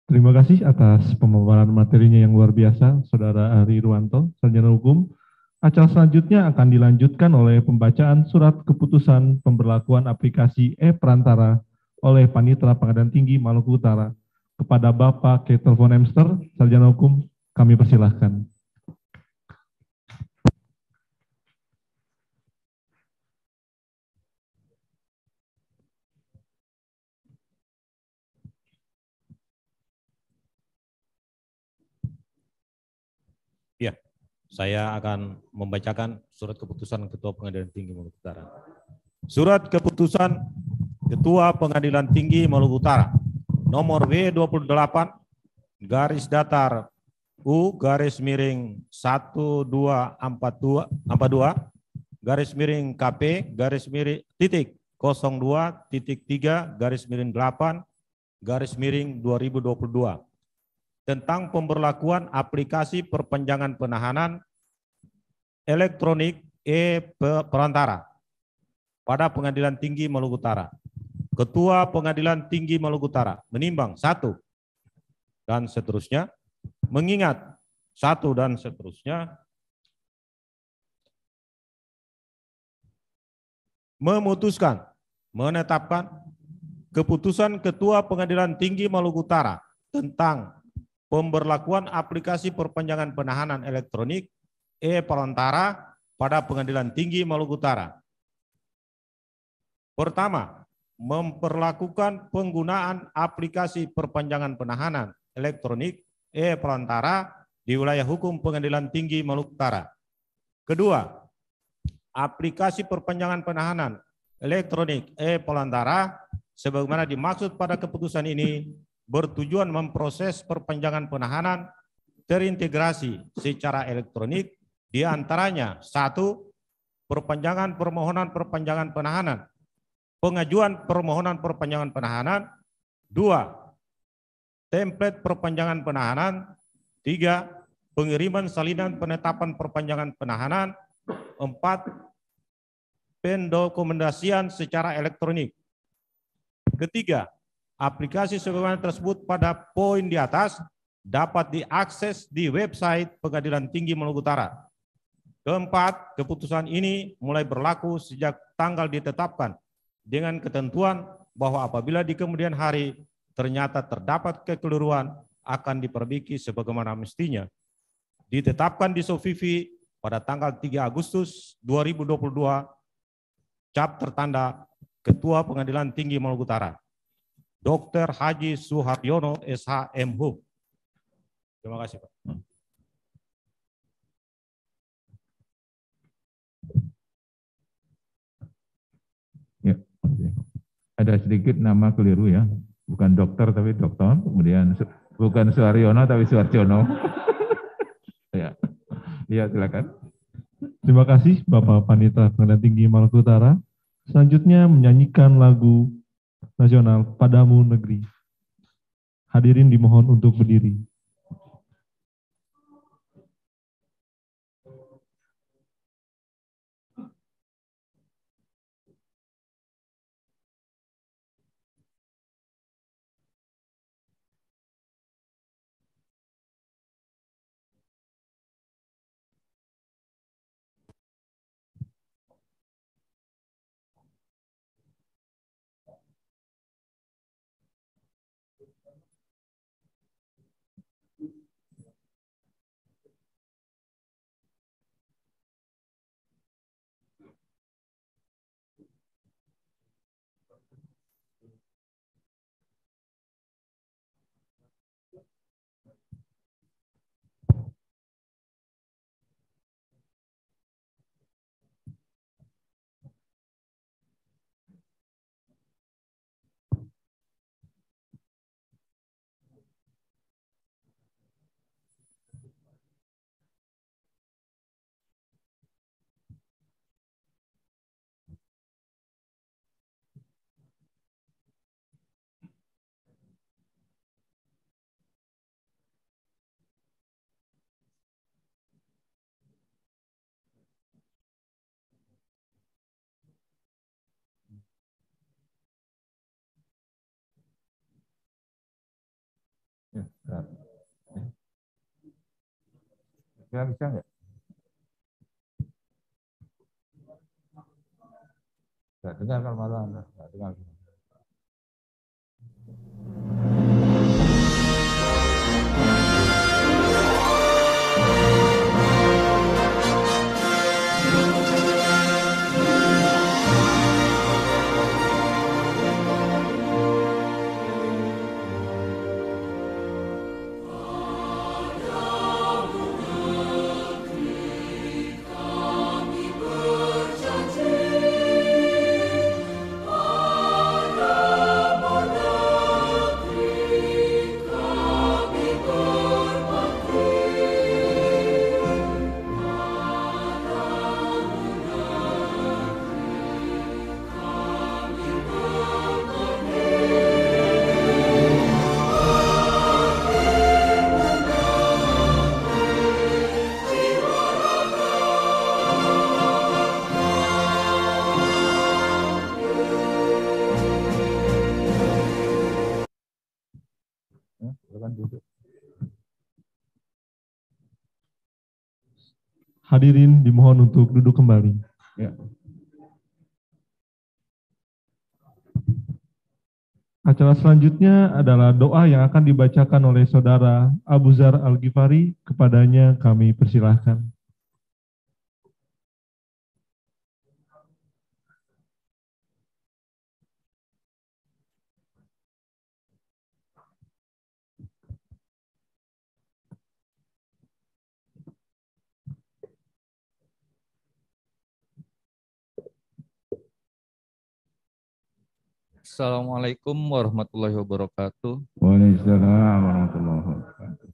G: Terima kasih atas pemaparan materinya yang luar biasa, Saudara Ari Irwanto, Sarjana Hukum. Acara selanjutnya akan dilanjutkan oleh pembacaan surat keputusan pemberlakuan aplikasi e-Perantara oleh Panitera Pengadilan Tinggi Maluku Utara. Kepada Bapak K. Telepon Emster, Sarjana Hukum, kami persilahkan.
N: Ya, saya akan membacakan surat keputusan Ketua Pengadilan Tinggi Maluku Utara. Surat keputusan Ketua Pengadilan Tinggi Maluku Utara nomor W28 garis datar U garis miring 1242 garis miring KP garis miring titik 02 titik 3 garis miring 8 garis miring 2022 tentang pemberlakuan aplikasi perpanjangan penahanan elektronik e-perantara pada Pengadilan Tinggi Maluku Utara. Ketua Pengadilan Tinggi Maluku Utara menimbang 1 dan seterusnya, mengingat 1 dan seterusnya, memutuskan, menetapkan keputusan Ketua Pengadilan Tinggi Maluku Utara tentang pemberlakuan aplikasi perpanjangan penahanan elektronik e-perantara pada Pengadilan Tinggi Maluku Utara. Pertama, memperlakukan penggunaan aplikasi perpanjangan penahanan elektronik e-perantara di wilayah hukum Pengadilan Tinggi Maluku Utara. Kedua, aplikasi perpanjangan penahanan elektronik e-perantara sebagaimana dimaksud pada keputusan ini bertujuan memproses perpanjangan penahanan terintegrasi secara elektronik, di antaranya 1. Perpanjangan permohonan perpanjangan penahanan, pengajuan permohonan perpanjangan penahanan, 2. Template perpanjangan penahanan, 3. Pengiriman salinan penetapan perpanjangan penahanan, 4. Pendokumentasian secara elektronik. Ketiga, aplikasi sebagaimana tersebut pada poin di atas dapat diakses di website Pengadilan Tinggi Maluku Utara. Keempat, keputusan ini mulai berlaku sejak tanggal ditetapkan dengan ketentuan bahwa apabila di kemudian hari ternyata terdapat kekeliruan akan diperbaiki sebagaimana mestinya. Ditetapkan di Sofifi pada tanggal 3 Agustus 2022, cap tertanda Ketua Pengadilan Tinggi Maluku Utara, Dr. Haji Suharyono SH MHum. Terima kasih, Pak.
B: Ya, ada sedikit nama keliru ya, bukan dokter tapi dokter, kemudian bukan Suharyono tapi Suharjono. Ya, ya silakan.
G: Terima kasih Bapak Panitera Pengadilan Tinggi Maluku Utara. Selanjutnya menyanyikan lagu nasional Padamu Negeri. Hadirin dimohon untuk berdiri.
B: Ya, bisa nggak? Nggak dengar kalau malah nggak dengar.
G: Hadirin dimohon untuk duduk kembali.
B: Ya.
G: Acara selanjutnya adalah doa yang akan dibacakan oleh Saudara Abu Zar Al-Ghifari. Kepadanya kami persilahkan.
C: Assalamualaikum warahmatullahi wabarakatuh.
B: Waalaikumsalam warahmatullahi wabarakatuh.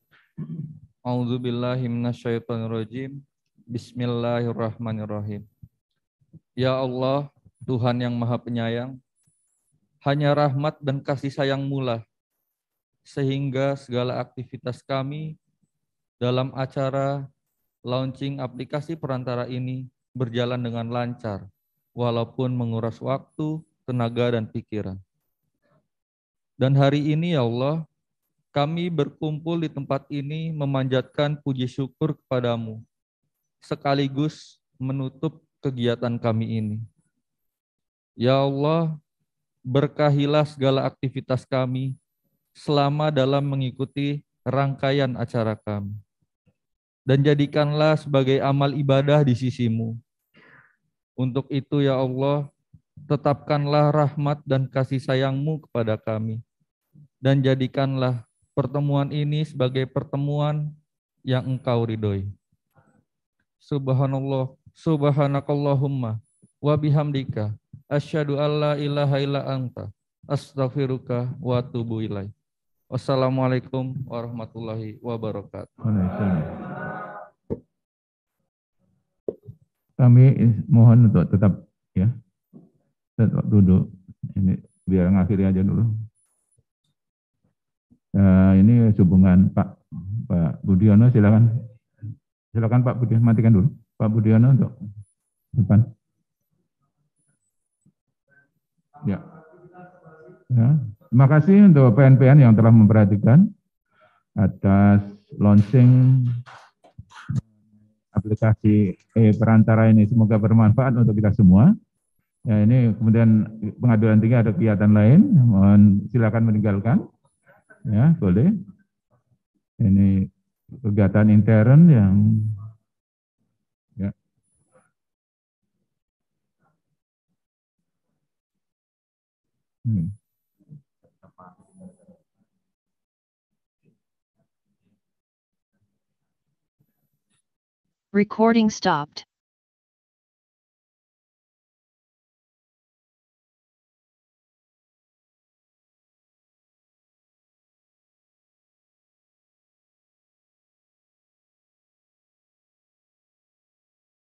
C: A'udzubillahi minasyaitonirrajim. Bismillahirrahmanirrahim. Ya Allah, Tuhan yang Maha Penyayang, hanya rahmat dan kasih sayang-Mu lah sehingga segala aktivitas kami dalam acara launching aplikasi perantara ini berjalan dengan lancar, walaupun menguras waktu, tenaga, dan pikiran. Dan hari ini ya Allah, kami berkumpul di tempat ini memanjatkan puji syukur kepadamu, sekaligus menutup kegiatan kami ini. Ya Allah, berkahilah segala aktivitas kami selama dalam mengikuti rangkaian acara kami. Dan jadikanlah sebagai amal ibadah di sisi-Mu. Untuk itu ya Allah, tetapkanlah rahmat dan kasih sayang-Mu kepada kami. Dan jadikanlah pertemuan ini sebagai pertemuan yang Engkau ridhoi. Subhanallah, subhanakallahumma wa bihamdika asyhadu alla ilaha illa anta astaghfiruka wa atubu ilaik. Wassalamualaikum warahmatullahi wabarakatuh.
B: Kami mohon untuk tetap duduk. Ini biar ngakhiri aja dulu. Ini hubungan Pak Budiono, silakan. Silakan Pak Budiono, matikan dulu. Pak Budiono untuk depan. Ya. Terima kasih untuk PNPN yang telah memperhatikan atas launching aplikasi perantara ini. Semoga bermanfaat untuk kita semua. Ya, ini kemudian pengadilan tinggi ada kegiatan lain, mohon silakan meninggalkan. Ya, boleh. Ini kegiatan intern yang ya.
P: Recording stopped.